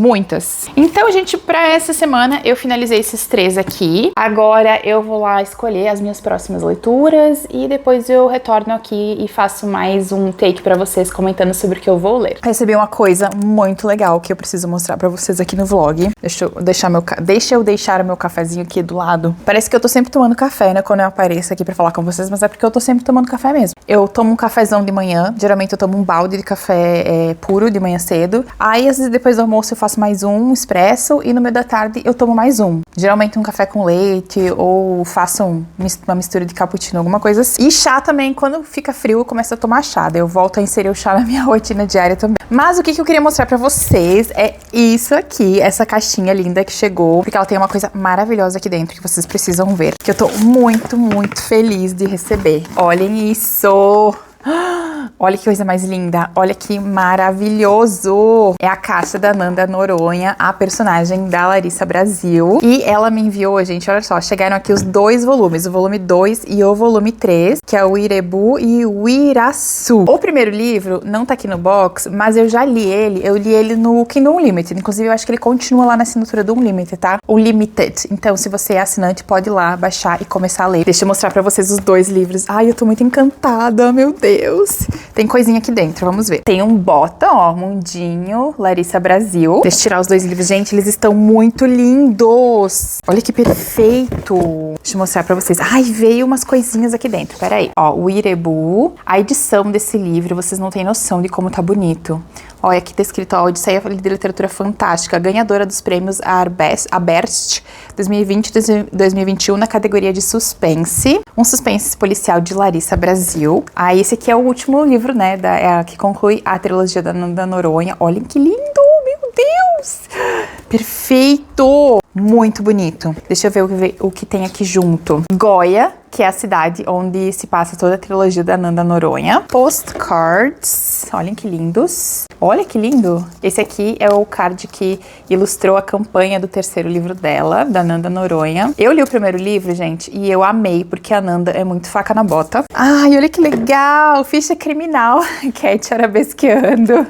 Então, gente, pra essa semana eu finalizei esses 3 aqui. Agora eu vou lá escolher as minhas próximas leituras e depois eu retorno aqui e faço mais um take pra vocês comentando sobre o que eu vou ler. Recebi uma coisa muito legal que eu preciso mostrar pra vocês aqui no vlog. Deixa eu deixar o meu cafezinho aqui do lado. Parece que eu tô sempre tomando café, né, quando eu apareço aqui pra falar com vocês, mas é porque eu tô sempre tomando café mesmo. Eu tomo um cafezão de manhã, geralmente eu tomo um balde de café puro de manhã cedo. Aí, às vezes, depois do almoço eu faço mais um expresso e no meio da tarde eu tomo mais um. Geralmente um café com leite ou faço uma mistura de cappuccino, alguma coisa assim. E chá também, quando fica frio eu começo a tomar chá. Daí eu volto a inserir o chá na minha rotina diária também. Mas o que eu queria mostrar pra vocês é isso aqui, essa caixinha linda que chegou, porque ela tem uma coisa maravilhosa aqui dentro que vocês precisam ver, que eu tô muito, muito feliz de receber. Olhem isso! Olha que coisa mais linda, olha que maravilhoso. É a caixa da Nanda Noronha, a personagem da Larissa Brasil. E ela me enviou, gente, olha só, chegaram aqui os 2 volumes, o volume 2 e o volume 3, que é o Irebu e o Iraçu. O primeiro livro não tá aqui no box, mas eu já li ele, eu li ele no Kindle Unlimited. Inclusive, eu acho que ele continua lá na assinatura do Unlimited, tá? Unlimited. Então, se você é assinante, pode ir lá, baixar e começar a ler. Deixa eu mostrar pra vocês os 2 livros. Ai, eu tô muito encantada, meu Deus. Tem coisinha aqui dentro, vamos ver. Tem um bota, ó, Mundinho, Larissa Brasil. Deixa eu tirar os 2 livros. Gente, eles estão muito lindos. Olha que perfeito. Deixa eu mostrar pra vocês. Ai, veio umas coisinhas aqui dentro, peraí. Ó, o Irebu. A edição desse livro, vocês não têm noção de como tá bonito. Olha, aqui tá escrito, ó, Odisseia de Literatura Fantástica, ganhadora dos prêmios Aberst 2020 e 2021 na categoria de suspense. Um suspense policial de Larissa Brasil. Aí esse aqui é o último livro, né, que conclui a trilogia da Nanda Noronha. Olhem que lindo, meu Deus! Perfeito! Muito bonito. Deixa eu ver o que tem aqui junto. Goya, que é a cidade onde se passa toda a trilogia da Nanda Noronha. Postcards. Olhem que lindos. Olha que lindo. Esse aqui é o card que ilustrou a campanha do 3º livro dela, da Nanda Noronha. Eu li o primeiro livro, gente, e eu amei, porque a Nanda é muito faca na bota. Ai, olha que legal. Ficha criminal. Cat arabesqueando.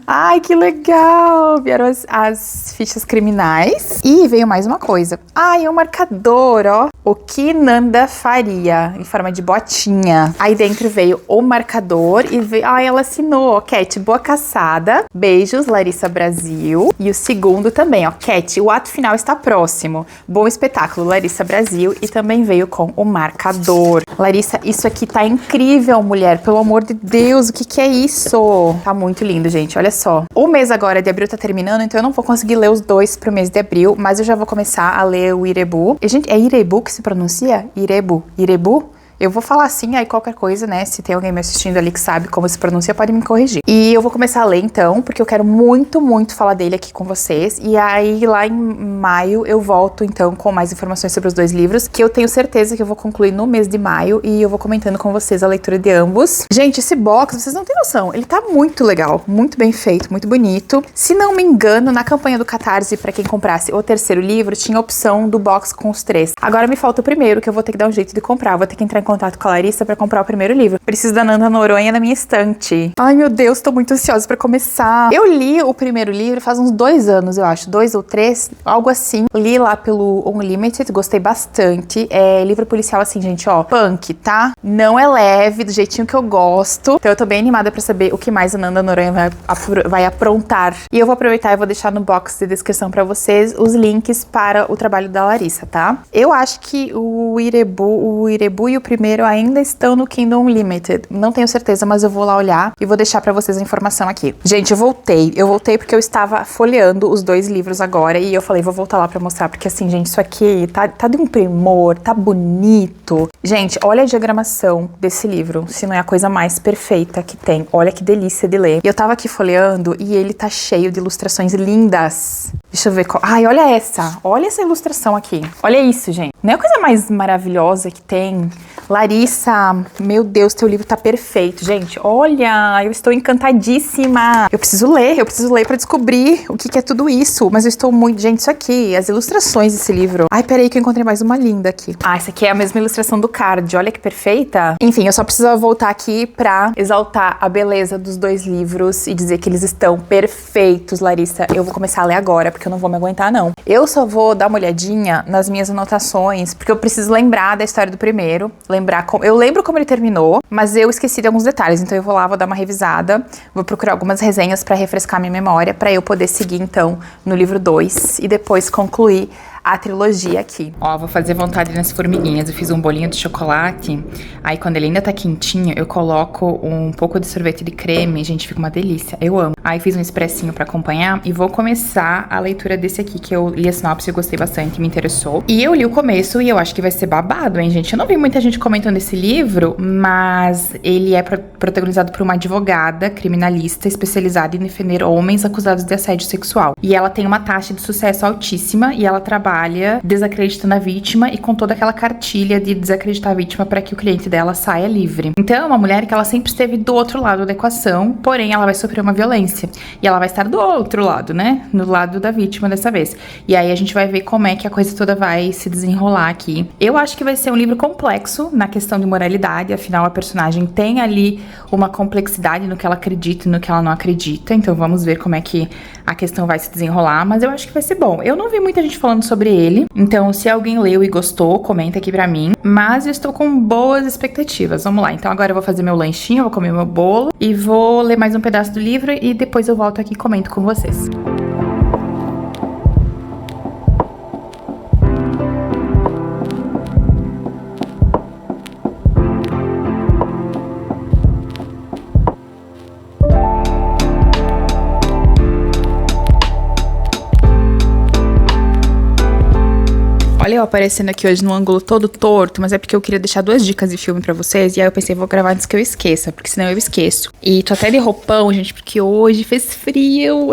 Ai, que legal! Vieram as fichas criminais. E veio mais uma coisa. Ai, é um marcador, ó. O que Nanda faria, em forma de botinha. Aí dentro veio o marcador e veio... Ai, ela assinou, ó. Cat, boa caçada. Beijos, Larissa Brasil. E o segundo também, ó. Cat, o ato final está próximo. Bom espetáculo, Larissa Brasil. E também veio com o marcador. Larissa, isso aqui tá incrível, mulher. Pelo amor de Deus, o que é isso? Tá muito lindo, gente. Olha só. O mês agora de abril tá terminando, então eu não vou conseguir ler os 2 pro mês de abril, mas eu já vou começar a ler o Irebu. E, gente, é Irebu que se pronuncia? Irebu. Irebu? Eu vou falar assim, aí qualquer coisa, né, se tem alguém me assistindo ali que sabe como se pronuncia, pode me corrigir. E eu vou começar a ler então, porque eu quero muito, muito falar dele aqui com vocês. E aí lá em maio eu volto então com mais informações sobre os 2 livros, que eu tenho certeza que eu vou concluir no mês de maio e eu vou comentando com vocês a leitura de ambos. Gente, esse box, vocês não têm noção, ele tá muito legal, muito bem feito, muito bonito. Se não me engano, na campanha do Catarse, pra quem comprasse o 3º livro, tinha a opção do box com os 3. Agora me falta o primeiro, que eu vou ter que dar um jeito de comprar, vou ter que entrar em contato com a Larissa pra comprar o primeiro livro. Preciso da Nanda Noronha na minha estante. Ai, meu Deus, tô muito ansiosa pra começar. Eu li o primeiro livro faz uns 2 anos, eu acho. 2 ou 3, algo assim. Li lá pelo Unlimited, gostei bastante. É livro policial assim, gente, ó. Punk, tá? Não é leve, do jeitinho que eu gosto. Então eu tô bem animada pra saber o que mais a Nanda Noronha vai aprontar. E eu vou aproveitar e vou deixar no box de descrição pra vocês os links para o trabalho da Larissa, tá? Eu acho que o Irebu e o primeiro ainda estão no Kindle Unlimited. Não tenho certeza, mas eu vou lá olhar e vou deixar pra vocês a informação aqui. Gente, eu voltei. Eu voltei porque eu estava folheando os 2 livros agora e eu falei, vou voltar lá pra mostrar, porque assim, gente, isso aqui tá de um primor, tá bonito. Gente, olha a diagramação desse livro, se não é a coisa mais perfeita que tem. Olha que delícia de ler. E eu tava aqui folheando e ele tá cheio de ilustrações lindas. Deixa eu ver qual... Ai, olha essa ilustração aqui. Olha isso, gente. Não é a coisa mais maravilhosa que tem? Larissa, meu Deus, teu livro tá perfeito, gente. Olha, eu estou encantadíssima. Eu preciso ler pra descobrir o que é tudo isso. Mas eu estou muito... Gente, isso aqui, as ilustrações desse livro. Ai, peraí que eu encontrei mais uma linda aqui. Ah, essa aqui é a mesma ilustração do card. Olha que perfeita. Enfim, eu só preciso voltar aqui pra exaltar a beleza dos dois livros e dizer que eles estão perfeitos, Larissa. Eu vou começar a ler agora, porque eu não vou me aguentar, não. Eu só vou dar uma olhadinha nas minhas anotações, porque eu preciso lembrar da história do primeiro. Eu lembro como ele terminou, mas eu esqueci de alguns detalhes. Então eu vou lá, vou dar uma revisada, vou procurar algumas resenhas pra refrescar minha memória, pra eu poder seguir, então, no livro 2 e depois concluir a trilogia aqui. Ó, vou fazer vontade nas formiguinhas. Eu fiz um bolinho de chocolate, aí quando ele ainda tá quentinho, eu coloco um pouco de sorvete de creme. Gente, fica uma delícia. Eu amo. Aí fiz um expressinho pra acompanhar e vou começar a leitura desse aqui, que eu li a sinopse e gostei bastante, me interessou. E eu li o começo e eu acho que vai ser babado, hein, gente? Eu não vi muita gente comentando esse livro, mas ele é protagonizado por uma advogada criminalista especializada em defender homens acusados de assédio sexual. E ela tem uma taxa de sucesso altíssima e ela trabalha desacreditando a vítima e com toda aquela cartilha de desacreditar a vítima para que o cliente dela saia livre. Então é uma mulher que ela sempre esteve do outro lado da equação, porém ela vai sofrer uma violência. E ela vai estar do outro lado, né? No lado da vítima dessa vez. E aí a gente vai ver como é que a coisa toda vai se desenrolar aqui. Eu acho que vai ser um livro complexo na questão de moralidade, afinal a personagem tem ali uma complexidade no que ela acredita e no que ela não acredita. Então vamos ver como é que a questão vai se desenrolar, mas eu acho que vai ser bom. Eu não vi muita gente falando sobre ele, então se alguém leu e gostou, comenta aqui pra mim, mas eu estou com boas expectativas. Vamos lá, então agora eu vou fazer meu lanchinho, vou comer meu bolo e vou ler mais um pedaço do livro e depois eu volto aqui e comento com vocês. Olha eu aparecendo aqui hoje num ângulo todo torto, mas é porque eu queria deixar 2 dicas de filme pra vocês, e aí eu pensei, vou gravar antes que eu esqueça, porque senão eu esqueço. E tô até de roupão, gente, porque hoje fez frio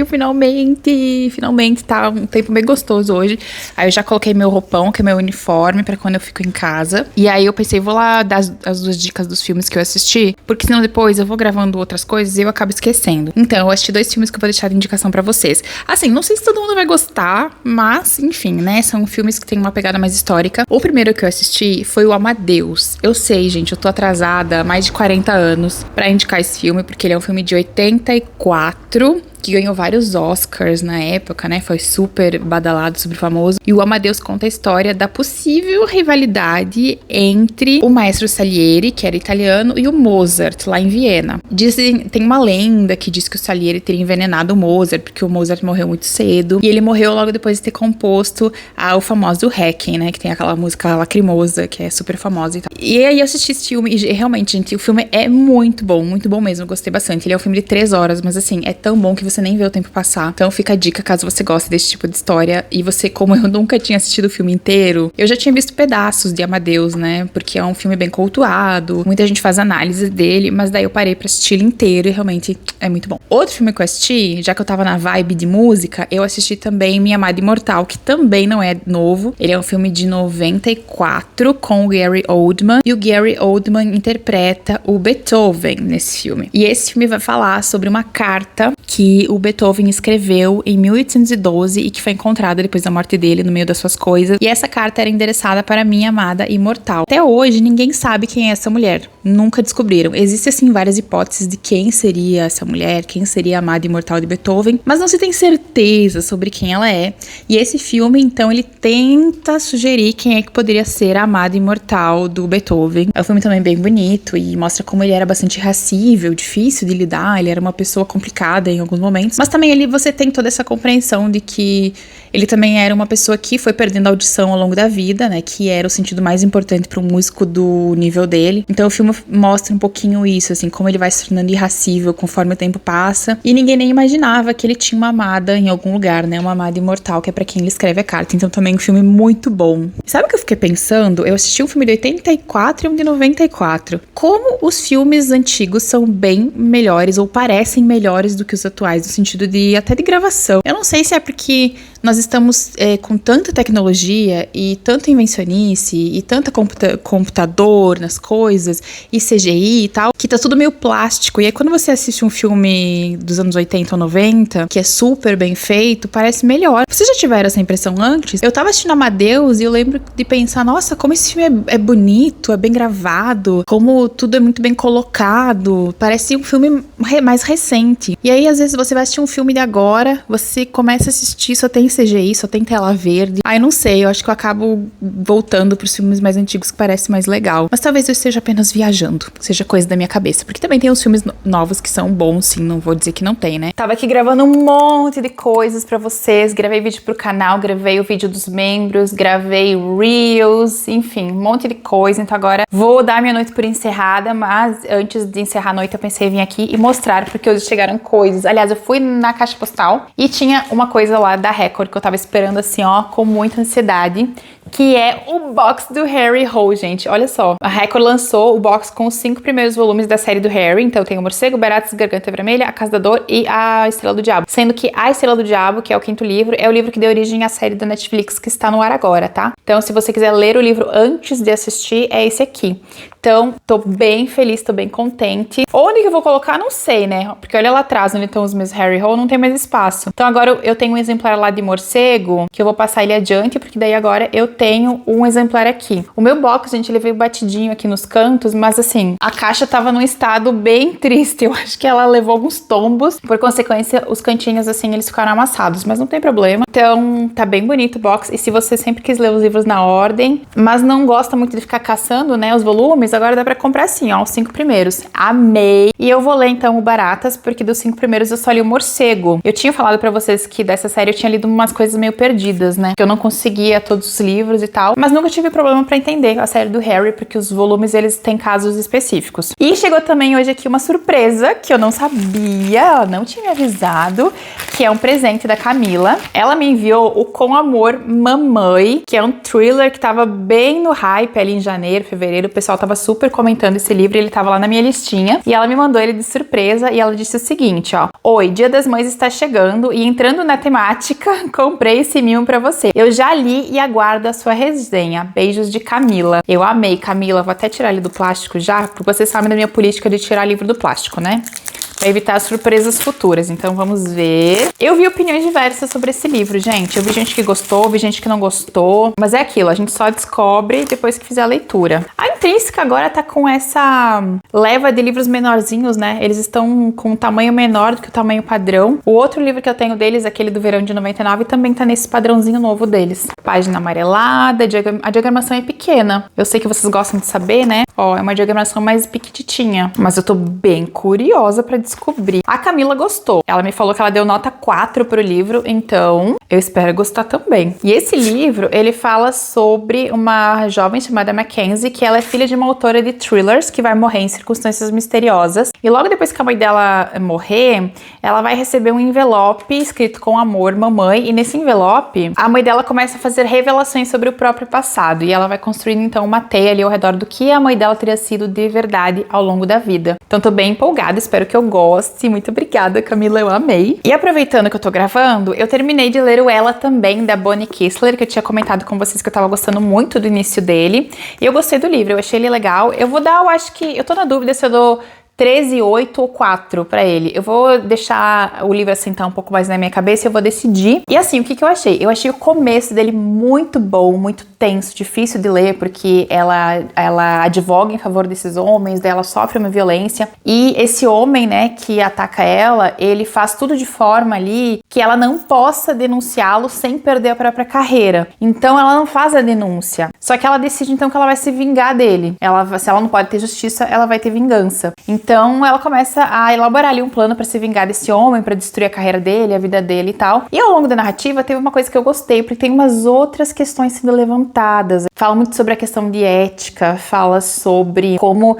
finalmente tá um tempo bem gostoso hoje. Aí eu já coloquei meu roupão, que é meu uniforme, pra quando eu fico em casa. E aí eu pensei, vou lá dar as 2 dicas dos filmes que eu assisti, porque senão depois eu vou gravando outras coisas e eu acabo esquecendo. Então, eu assisti 2 filmes que eu vou deixar de indicação pra vocês. Assim, não sei se todo mundo vai gostar, mas, enfim, né, são filmes que tem uma pegada mais histórica. O primeiro que eu assisti foi o Amadeus. Eu sei, gente, eu tô atrasada há mais de 40 anos pra indicar esse filme, porque ele é um filme de 84, que ganhou vários Oscars na época, né? Foi super badalado, super famoso. E o Amadeus conta a história da possível rivalidade entre o maestro Salieri, que era italiano, e o Mozart, lá em Viena. Tem uma lenda que diz que o Salieri teria envenenado o Mozart, porque o Mozart morreu muito cedo. E ele morreu logo depois de ter composto o famoso Requiem, né? Que tem aquela música lacrimosa, que é super famosa e tal. E aí eu assisti esse filme e realmente, gente, o filme é muito bom mesmo. Eu gostei bastante. Ele é um filme de 3 horas, mas assim, é tão bom que você nem vê o tempo passar. Então fica a dica, caso você goste desse tipo de história. E você, como eu nunca tinha assistido o filme inteiro, eu já tinha visto pedaços de Amadeus, né? Porque é um filme bem cultuado, muita gente faz análise dele, mas daí eu parei pra assistir ele inteiro e realmente é muito bom. Outro filme que eu assisti, já que eu tava na vibe de música, eu assisti também Minha Amada Imortal, que também não é novo. Ele é um filme de 94 com o Gary Oldman, e o Gary Oldman interpreta o Beethoven nesse filme. E esse filme vai falar sobre uma carta que o Beethoven escreveu em 1812 e que foi encontrada depois da morte dele no meio das suas coisas. E essa carta era endereçada para Minha Amada Imortal. Até hoje, ninguém sabe quem é essa mulher. Nunca descobriram. Existem, assim, várias hipóteses de quem seria essa mulher, quem seria a amada imortal de Beethoven, mas não se tem certeza sobre quem ela é. E esse filme, então, ele tenta sugerir quem é que poderia ser a amada imortal do Beethoven. É um filme também bem bonito e mostra como ele era bastante irascível, difícil de lidar, ele era uma pessoa complicada em alguns momentos, mas também ali você tem toda essa compreensão de que ele também era uma pessoa que foi perdendo a audição ao longo da vida, né, que era o sentido mais importante para um músico do nível dele. Então o filme mostra um pouquinho isso, assim, como ele vai se tornando irascível conforme o tempo passa, e ninguém nem imaginava que ele tinha uma amada em algum lugar, né, uma amada imortal, que é pra quem ele escreve a carta. Então também um filme muito bom. Sabe o que eu fiquei pensando? Eu assisti um filme de 84 e um de 94. Como os filmes antigos são bem melhores, ou parecem melhores do que os atuais, no sentido de até de gravação. Eu não sei se é porque nós estamos com tanta tecnologia e tanta invencionice e tanta computador nas coisas e CGI e tal, que tá tudo meio plástico. E aí quando você assiste um filme dos anos 80 ou 90, que é super bem feito, parece melhor. Vocês já tiveram essa impressão antes? Eu tava assistindo Amadeus e eu lembro de pensar, nossa, como esse filme é bonito, é bem gravado, como tudo é muito bem colocado, parece um filme mais recente. E aí às vezes você vai assistir um filme de agora, você começa a assistir, só tem CGI, só tem tela verde. Aí não sei, eu acho que eu acabo voltando pros filmes mais antigos que parece mais legal. Mas talvez eu esteja apenas viajando, seja coisa da minha cabeça, porque também tem uns filmes novos que são bons, sim, não vou dizer que não tem, né? Tava aqui gravando um monte de coisas pra vocês, gravei vídeo pro canal, gravei o vídeo dos membros, gravei Reels, enfim, um monte de coisa. Então agora vou dar minha noite por encerrada, mas antes de encerrar a noite eu pensei em vir aqui e mostrar, porque hoje chegaram coisas. Aliás, eu fui na caixa postal e tinha uma coisa lá da Record que eu tava esperando assim, ó, com muita ansiedade, que é o box do Harry Hole, gente. Olha só, a Record lançou o box com os 5 primeiros volumes da série do Harry. Então tem o Morcego, Baratas, Garganta Vermelha, A Casa da Dor e A Estrela do Diabo. Sendo que A Estrela do Diabo, que é o 5º livro, é o livro que deu origem à série da Netflix que está no ar agora, tá? Então se você quiser ler o livro antes de assistir, é esse aqui. Então, tô bem feliz, tô bem contente. Onde que eu vou colocar, não sei, né? Porque olha lá atrás, onde estão os meus Harry Hole, não tem mais espaço. Então agora eu tenho um exemplar lá de morcego, que eu vou passar ele adiante, porque daí agora eu tenho um exemplar aqui. O meu box, gente, ele veio batidinho aqui nos cantos, mas assim, a caixa tava num estado bem triste. Eu acho que ela levou alguns tombos. Por consequência, os cantinhos, assim, eles ficaram amassados, mas não tem problema. Então, tá bem bonito o box. E se você sempre quis ler os livros na ordem, mas não gosta muito de ficar caçando, né, os volumes, agora dá pra comprar assim, ó, os 5 primeiros. Amei! E eu vou ler então o Baratas, porque dos 5 primeiros eu só li o Morcego. Eu tinha falado pra vocês que dessa série eu tinha lido umas coisas meio perdidas, né? Que eu não conseguia todos os livros e tal, mas nunca tive problema pra entender a série do Harry, porque os volumes, eles têm casos específicos. E chegou também hoje aqui uma surpresa, que eu não sabia, ela não tinha me avisado, que é um presente da Camila. Ela me enviou o Com Amor Mamãe, que é um thriller que tava bem no hype ali em janeiro, fevereiro, o pessoal tava super comentando esse livro, ele tava lá na minha listinha, e ela me mandou ele de surpresa, e ela disse o seguinte, ó: Oi, Dia das Mães está chegando, e entrando na temática, comprei esse mimo pra você. Eu já li e aguardo a sua resenha. Beijos de Camila. Eu amei, Camila, vou até tirar ele do plástico já, porque vocês sabem da minha política de tirar livro do plástico, né? Pra evitar surpresas futuras. Então vamos ver. Eu vi opiniões diversas sobre esse livro, gente. Eu vi gente que gostou, vi gente que não gostou. Mas é aquilo, a gente só descobre depois que fizer a leitura. A Intrínseca agora tá com essa leva de livros menorzinhos, né? Eles estão com um tamanho menor do que o tamanho padrão. O outro livro que eu tenho deles, aquele do Verão de 99, também tá nesse padrãozinho novo deles. Página amarelada, a diagramação é pequena. Eu sei que vocês gostam de saber, né? Ó, é uma diagramação mais pequititinha. Mas eu tô bem curiosa pra descobrir. A Camila gostou. Ela me falou que ela deu nota 4 pro livro, então eu espero gostar também. E esse livro, ele fala sobre uma jovem chamada Mackenzie, que ela é filha de uma autora de thrillers que vai morrer em circunstâncias misteriosas. E logo depois que a mãe dela morrer, ela vai receber um envelope escrito com amor, mamãe, e nesse envelope, a mãe dela começa a fazer revelações sobre o próprio passado, e ela vai construindo então uma teia ali ao redor do que a mãe dela teria sido de verdade ao longo da vida. Então tô bem empolgada, espero que eu goste. Muito obrigada, Camila, eu amei. E aproveitando que eu tô gravando, eu terminei de ler o Ela Também, da Bonnie Kissler, que eu tinha comentado com vocês que eu tava gostando muito do início dele. E eu gostei do livro, eu achei ele legal. Eu vou dar, eu acho que, eu tô na dúvida se eu dou 13, 8 ou 4 pra ele. Eu vou deixar o livro assentar um pouco mais na minha cabeça e eu vou decidir. E assim, o que eu achei? Eu achei o começo dele muito bom, muito tenso, difícil de ler, porque ela advoga em favor desses homens, daí ela sofre uma violência. E esse homem, né, que ataca ela, ele faz tudo de forma ali que ela não possa denunciá-lo sem perder a própria carreira. Então ela não faz a denúncia. Só que ela decide então que ela vai se vingar dele. Se ela não pode ter justiça, ela vai ter vingança. Então ela começa a elaborar ali um plano pra se vingar desse homem, pra destruir a carreira dele, a vida dele e tal. E ao longo da narrativa teve uma coisa que eu gostei, porque tem umas outras questões sendo levantadas. Fala muito sobre a questão de ética, fala sobre como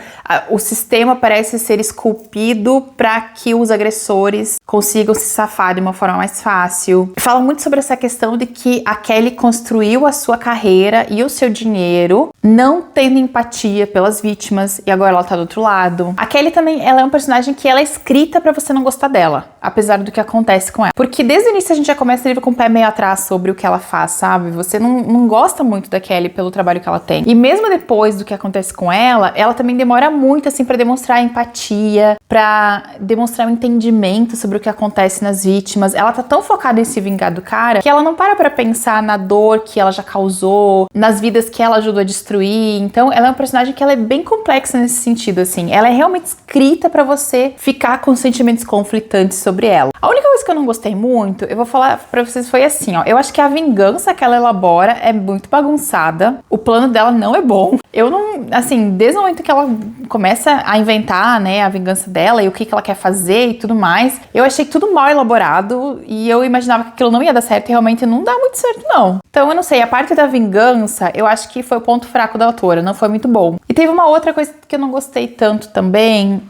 o sistema parece ser esculpido para que os agressores consigam se safar de uma forma mais fácil. Fala muito sobre essa questão de que a Kelly construiu a sua carreira e o seu dinheiro não tendo empatia pelas vítimas e agora ela tá do outro lado. A Kelly também, ela é um personagem que ela é escrita pra você não gostar dela, apesar do que acontece com ela. Porque desde o início a gente já começa o livro com o pé meio atrás sobre o que ela faz, sabe? Você não gosta muito da Kelly pelo trabalho que ela tem. E mesmo depois do que acontece com ela também demora muito, assim, pra demonstrar empatia, pra demonstrar um entendimento sobre o que acontece nas vítimas. Ela tá tão focada em se vingar do cara que ela não para pra pensar na dor que ela já causou, nas vidas que ela ajudou a destruir. Então, ela é um personagem que ela é bem complexa nesse sentido, assim. Ela é realmente escrita pra você ficar com sentimentos conflitantes sobre ela. A única coisa que eu não gostei muito, eu vou falar pra vocês, foi assim, ó. Eu acho que a vingança que ela elabora é muito bagunçada. O plano dela não é bom. Eu não, assim, desde o momento que ela começa a inventar, né, a vingança dela e o que ela quer fazer e tudo mais, eu achei tudo mal elaborado e eu imaginava que aquilo não ia dar certo e realmente não dá muito certo, não. Então, eu não sei, a parte da vingança, eu acho que foi o ponto fraco da autora, não foi muito bom. E teve uma outra coisa que eu não gostei tanto também,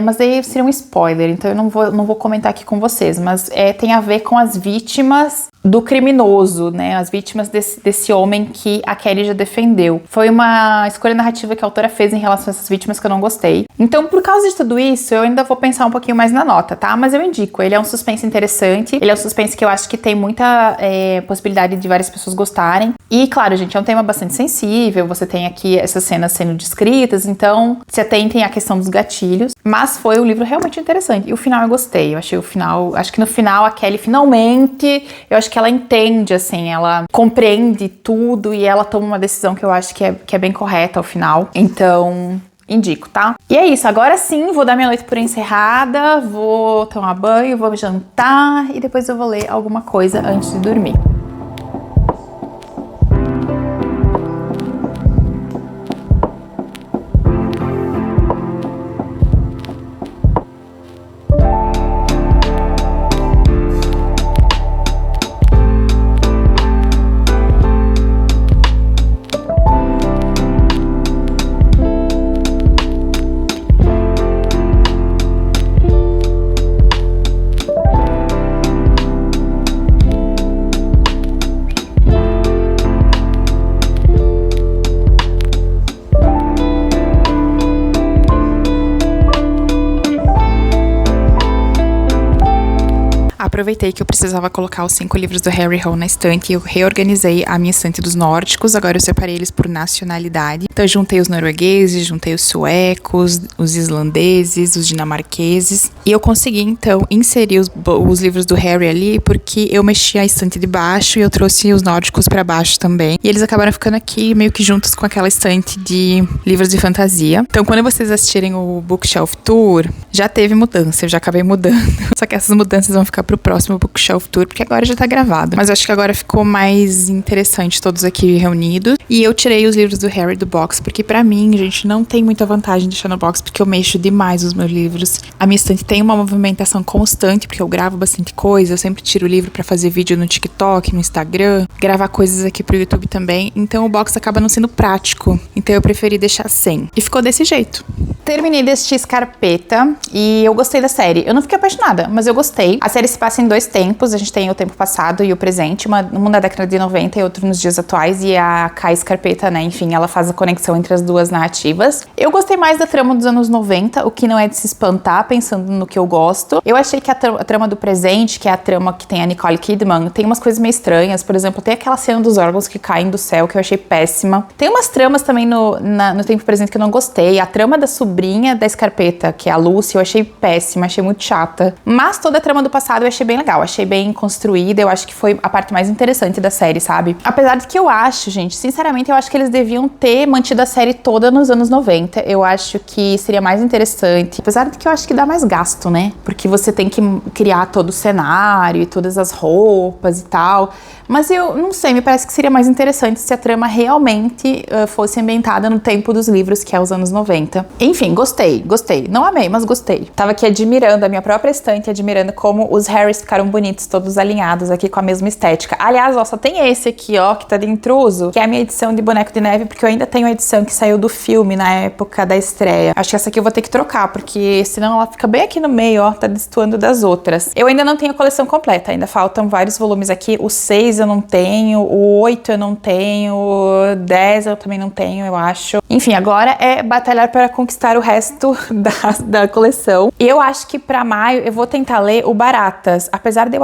mas daí seria um spoiler, então eu não vou comentar aqui com vocês, mas tem a ver com as vítimas do criminoso, né? As vítimas desse homem que a Kelly já defendeu. Foi uma escolha narrativa que a autora fez em relação a essas vítimas que eu não gostei. Então, por causa de tudo isso, eu ainda vou pensar um pouquinho mais na nota, tá? Mas eu indico. Ele é um suspense interessante. Ele é um suspense que eu acho que tem muita possibilidade de várias pessoas gostarem. E, claro, gente, é um tema bastante sensível. Você tem aqui essas cenas sendo descritas, então se atentem à questão dos gatilhos. Mas foi um livro realmente interessante. E o final eu gostei. Eu achei o final... Acho que no final a Kelly finalmente... Eu acho que ela entende, assim, ela compreende tudo e ela toma uma decisão que eu acho que é bem correta ao final. Então, indico, tá? E é isso, agora sim, vou dar minha noite por encerrada, vou tomar banho, vou jantar e depois eu vou ler alguma coisa antes de dormir. Aproveitei que eu precisava colocar os 5 livros do Harry Hole na estante e eu reorganizei a minha estante dos nórdicos. Agora eu separei eles por nacionalidade. Então eu juntei os noruegueses, juntei os suecos, os islandeses, os dinamarqueses. E eu consegui, então, inserir os livros do Harry ali porque eu mexi a estante de baixo e eu trouxe os nórdicos pra baixo também. E eles acabaram ficando aqui meio que juntos com aquela estante de livros de fantasia. Então quando vocês assistirem o Bookshelf Tour, já teve mudança, eu já acabei mudando. Só que essas mudanças vão ficar pro próximo Bookshelf Tour, porque agora já tá gravado. Mas eu acho que agora ficou mais interessante todos aqui reunidos. E eu tirei os livros do Harry do box, porque pra mim, gente, não tem muita vantagem deixar no box, porque eu mexo demais os meus livros. A minha estante tem uma movimentação constante, porque eu gravo bastante coisa, eu sempre tiro o livro pra fazer vídeo no TikTok, no Instagram, gravar coisas aqui pro YouTube também. Então o box acaba não sendo prático. Então eu preferi deixar sem. E ficou desse jeito. Terminei de assistir Scarpetta e eu gostei da série. Eu não fiquei apaixonada, mas eu gostei. A série se passa em 2 tempos. A gente tem o tempo passado e o presente. Um na década de 90 e outro nos dias atuais. E a Kai Scarpetta, né, enfim, ela faz a conexão entre as duas narrativas. Eu gostei mais da trama dos anos 90, o que não é de se espantar, pensando no que eu gosto. Eu achei que a trama do presente, que é a trama que tem a Nicole Kidman, tem umas coisas meio estranhas. Por exemplo, tem aquela cena dos órgãos que caem do céu, que eu achei péssima. Tem umas tramas também no tempo presente que eu não gostei. A trama da sobrinha da Scarpetta, que é a Lucy, eu achei péssima, achei muito chata. Mas toda a trama do passado eu achei bem legal, achei bem construída, eu acho que foi a parte mais interessante da série, sabe? Apesar de que eu acho, gente, sinceramente, eu acho que eles deviam ter mantido a série toda nos anos 90. Eu acho que seria mais interessante. Apesar de que eu acho que dá mais gasto, né? Porque você tem que criar todo o cenário e todas as roupas e tal. Mas eu não sei, me parece que seria mais interessante se a trama realmente fosse ambientada no tempo dos livros, que é os anos 90. Enfim, Enfim, gostei. Não amei, mas gostei. Tava aqui admirando a minha própria estante, admirando como os Harrys ficaram bonitos, todos alinhados aqui com a mesma estética. Aliás, ó, só tem esse aqui, ó, que tá de intruso, que é a minha edição de Boneco de Neve, porque eu ainda tenho a edição que saiu do filme na época da estreia. Acho que essa aqui eu vou ter que trocar, porque senão ela fica bem aqui no meio, ó, tá destoando das outras. Eu ainda não tenho a coleção completa, ainda faltam vários volumes aqui. O 6 eu não tenho, o 8 eu não tenho, o 10 eu também não tenho, eu acho. Enfim, agora é batalhar para conquistar o resto da coleção. Eu acho que pra maio eu vou tentar ler o Baratas. Apesar de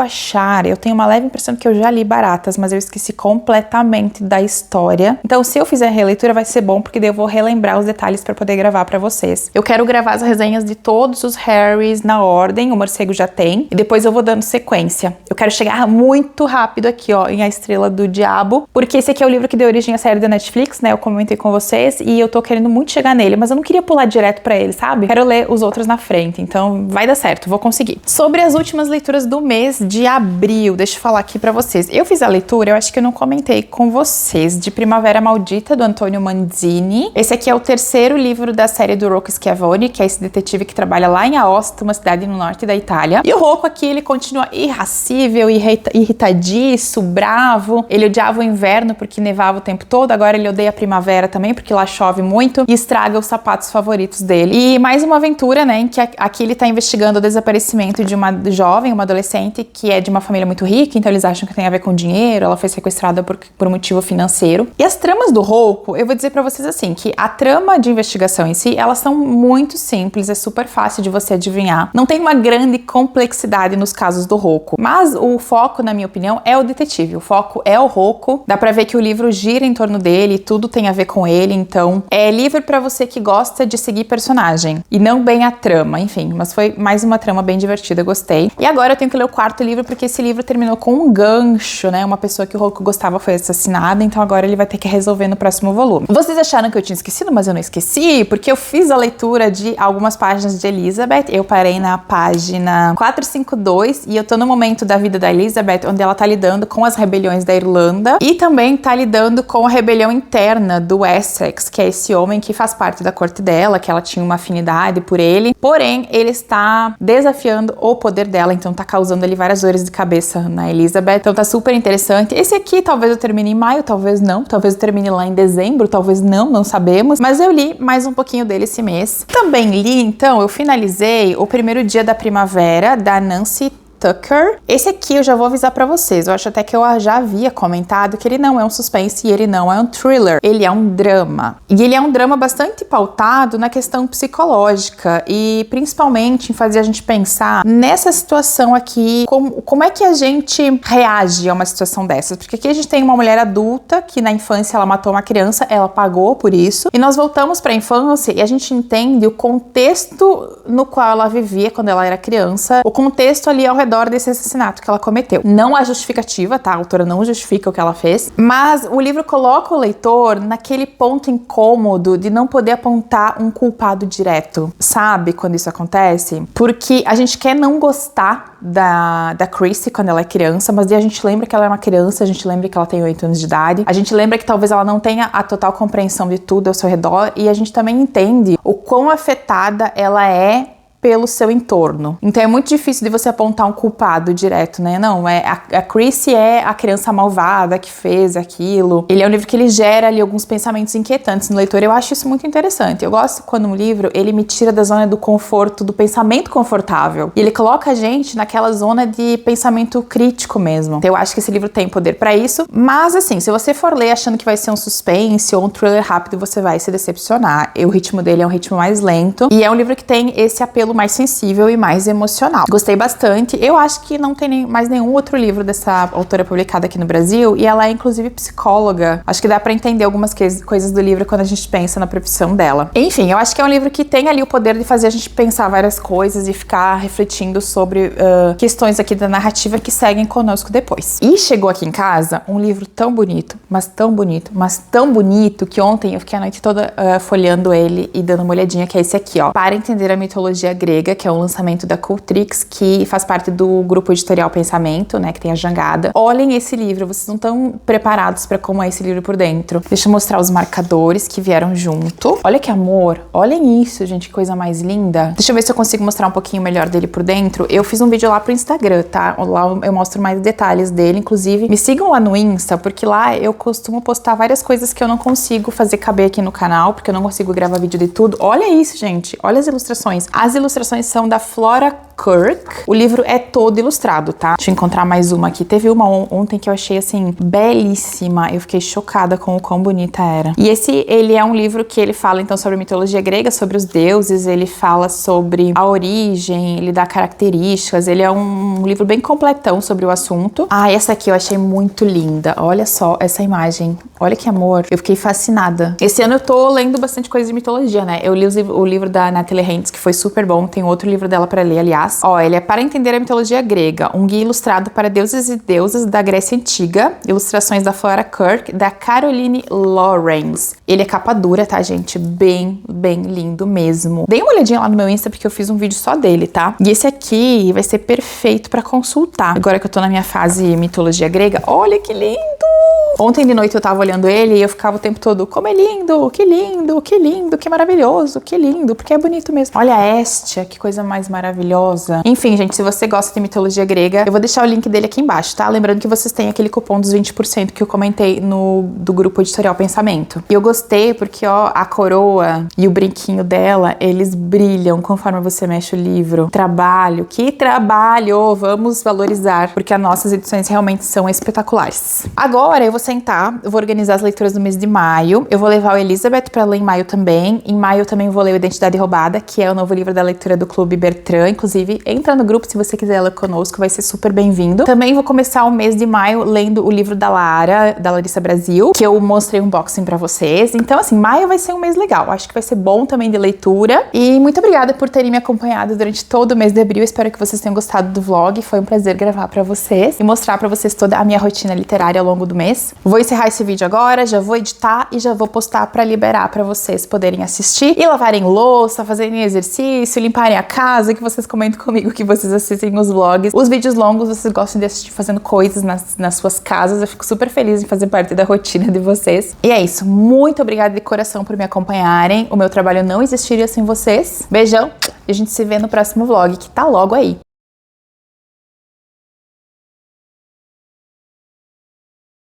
eu tenho uma leve impressão que eu já li Baratas, mas eu esqueci completamente da história. Então, se eu fizer a releitura, vai ser bom, porque daí eu vou relembrar os detalhes pra poder gravar pra vocês. Eu quero gravar as resenhas de todos os Harrys na ordem, o Morcego já tem, e depois eu vou dando sequência. Eu quero chegar muito rápido aqui, ó, em A Estrela do Diabo, porque esse aqui é o livro que deu origem à série da Netflix, né? Eu comentei com vocês, e eu tô querendo muito chegar nele, mas eu não queria pular direto pra ele, sabe? Quero ler os outros na frente, então vai dar certo, vou conseguir. Sobre as últimas leituras do mês de abril, deixa eu falar aqui pra vocês. Eu fiz a leitura, eu acho que eu não comentei com vocês, de Primavera Maldita, do Antonio Manzini. Esse aqui é o terceiro livro da série do Rocco Schiavone, que é esse detetive que trabalha lá em Aosta, uma cidade no norte da Itália. E o Rocco aqui, ele continua irascível, irritadiço, bravo. Ele odiava o inverno porque nevava o tempo todo, agora ele odeia a primavera também, porque lá chove muito e estraga os sapatos favoritos dele. E mais uma aventura, né, em que aqui ele tá investigando o desaparecimento de uma jovem, uma adolescente, que é de uma família muito rica, então eles acham que tem a ver com dinheiro, ela foi sequestrada por motivo financeiro. E as tramas do Rocco, eu vou dizer pra vocês assim, que a trama de investigação em si, elas são muito simples, é super fácil de você adivinhar. Não tem uma grande complexidade nos casos do Rocco, mas o foco, na minha opinião, é o detetive, o foco é o Rocco. Dá pra ver que o livro gira em torno dele, tudo tem a ver com ele, então é livro pra você que gosta de seguir personagem, e não bem a trama, enfim, mas foi mais uma trama bem divertida, eu gostei. E agora eu tenho que ler o quarto livro, porque esse livro terminou com um gancho, né? Uma pessoa que o Rocco gostava foi assassinada, então agora ele vai ter que resolver no próximo volume. Vocês acharam que eu tinha esquecido, mas eu não esqueci, porque eu fiz a leitura de algumas páginas de Elizabeth. Eu parei na página 452 e eu tô no momento da vida da Elizabeth onde ela tá lidando com as rebeliões da Irlanda e também tá lidando com a rebelião interna do Essex, que é esse homem que faz parte da corte dela, que ela tinha uma afinidade por ele, porém ele está desafiando o poder dela, então tá causando ali várias dores de cabeça na Elizabeth, então tá super interessante. Esse aqui talvez eu termine em maio, talvez não, talvez eu termine lá em dezembro, talvez não sabemos, mas eu li mais um pouquinho dele esse mês. Também li, então, eu finalizei O Primeiro Dia da Primavera, da Nancy Tucker. Esse aqui eu já vou avisar pra vocês, eu acho até que eu já havia comentado que ele não é um suspense e ele não é um thriller, ele é um drama. E ele é um drama bastante pautado na questão psicológica e principalmente em fazer a gente pensar nessa situação aqui, como é que a gente reage a uma situação dessas, porque aqui a gente tem uma mulher adulta que na infância ela matou uma criança, ela pagou por isso, e nós voltamos pra infância e a gente entende o contexto no qual ela vivia quando ela era criança, o contexto ali ao redor desse assassinato que ela cometeu. Não há justificativa, tá? A autora não justifica o que ela fez, mas o livro coloca o leitor naquele ponto incômodo de não poder apontar um culpado direto. Sabe quando isso acontece? Porque a gente quer não gostar da Chrissy quando ela é criança, mas daí a gente lembra que ela é uma criança, a gente lembra que ela tem 8 anos de idade, a gente lembra que talvez ela não tenha a total compreensão de tudo ao seu redor, e a gente também entende o quão afetada ela é pelo seu entorno. Então é muito difícil de você apontar um culpado direto, né? Não, a Chrissy é a criança malvada que fez aquilo. Ele é um livro que ele gera ali alguns pensamentos inquietantes no leitor. Eu acho isso muito interessante. Eu gosto quando um livro, ele me tira da zona do conforto, do pensamento confortável. E ele coloca a gente naquela zona de pensamento crítico mesmo. Então eu acho que esse livro tem poder pra isso. Mas assim, se você for ler achando que vai ser um suspense ou um thriller rápido, você vai se decepcionar. O ritmo dele é um ritmo mais lento. E é um livro que tem esse apelo mais sensível e mais emocional. Gostei bastante. Eu acho que não tem mais nenhum outro livro dessa autora publicado aqui no Brasil, e ela é inclusive psicóloga. Acho que dá pra entender algumas coisas do livro quando a gente pensa na profissão dela. Enfim, eu acho que é um livro que tem ali o poder de fazer a gente pensar várias coisas e ficar refletindo sobre questões aqui da narrativa que seguem conosco depois. E chegou aqui em casa um livro tão bonito, mas tão bonito, mas tão bonito, que ontem eu fiquei a noite toda folheando ele e dando uma olhadinha, que é esse aqui, ó. Para entender a mitologia Grega, que é um lançamento da Cultrix, que faz parte do grupo editorial Pensamento, né, que tem a Jangada. Olhem esse livro, vocês não estão preparados para como é esse livro por dentro. Deixa eu mostrar os marcadores que vieram junto. Olha que amor, olhem isso, gente, que coisa mais linda. Deixa eu ver se eu consigo mostrar um pouquinho melhor dele por dentro. Eu fiz um vídeo lá pro Instagram, tá? Lá eu mostro mais detalhes dele, inclusive me sigam lá no Insta, porque lá eu costumo postar várias coisas que eu não consigo fazer caber aqui no canal, porque eu não consigo gravar vídeo de tudo. Olha isso, gente, olha as ilustrações. As ilustrações são da Flora Kirk. O livro é todo ilustrado, tá? Deixa eu encontrar mais uma aqui. Teve uma ontem que eu achei, assim, belíssima. Eu fiquei chocada com o quão bonita era. E ele é um livro que ele fala, então, sobre a mitologia grega, sobre os deuses, ele fala sobre a origem, ele dá características, ele é um livro bem completão sobre o assunto. Ah, essa aqui eu achei muito linda. Olha só essa imagem. Olha que amor. Eu fiquei fascinada. Esse ano eu tô lendo bastante coisa de mitologia, né? Eu li o livro da Natalie Hentz, que foi super bom. Tem outro livro dela pra ler, aliás. Ó, ele é Para Entender a Mitologia Grega, um guia ilustrado para deuses e deusas da Grécia Antiga. Ilustrações da Flora Kirk, da Caroline Lorenz. Ele é capa dura, tá, gente? Bem, bem lindo mesmo. Dê uma olhadinha lá no meu Insta, porque eu fiz um vídeo só dele, tá? E esse aqui vai ser perfeito pra consultar. Agora que eu tô na minha fase mitologia grega, olha que lindo! Ontem de noite eu tava olhando ele e eu ficava o tempo todo, como é lindo, que lindo, que lindo, que maravilhoso, que lindo, porque é bonito mesmo. Olha a Hestia, que coisa mais maravilhosa. Enfim, gente, se você gosta de mitologia grega, eu vou deixar o link dele aqui embaixo, tá? Lembrando que vocês têm aquele cupom dos 20% que eu comentei do grupo editorial Pensamento. E eu gostei porque, ó, a coroa e o brinquinho dela, eles brilham conforme você mexe o livro. Trabalho, que trabalho! Vamos valorizar, porque as nossas edições realmente são espetaculares. Agora eu vou sentar, eu vou organizar as leituras do mês de maio. Eu vou levar o Elizabeth pra ler em maio também. Em maio eu também vou ler o Identidade Roubada, que é o novo livro da leitura do Clube Bertrand. Inclusive, entra no grupo se você quiser ler conosco, vai ser super bem-vindo. Também vou começar o mês de maio lendo o livro da Lara, da Larissa Brasil, que eu mostrei um unboxing pra vocês. Então, assim, maio vai ser um mês legal. Acho que vai ser bom também de leitura. E muito obrigada por terem me acompanhado durante todo o mês de abril. Espero que vocês tenham gostado do vlog. Foi um prazer gravar pra vocês e mostrar pra vocês toda a minha rotina literária ao longo do mês. Vou encerrar esse vídeo agora, já vou editar e já vou postar pra liberar pra vocês poderem assistir e lavarem louça, fazerem exercício, limparem a casa, que vocês comentem comigo que vocês assistem os vlogs. Os vídeos longos vocês gostam de assistir fazendo coisas nas suas casas. Eu fico super feliz em fazer parte da rotina de vocês. E é isso. Muito obrigada de coração por me acompanharem. O meu trabalho não existiria sem vocês. Beijão e a gente se vê no próximo vlog, que tá logo aí.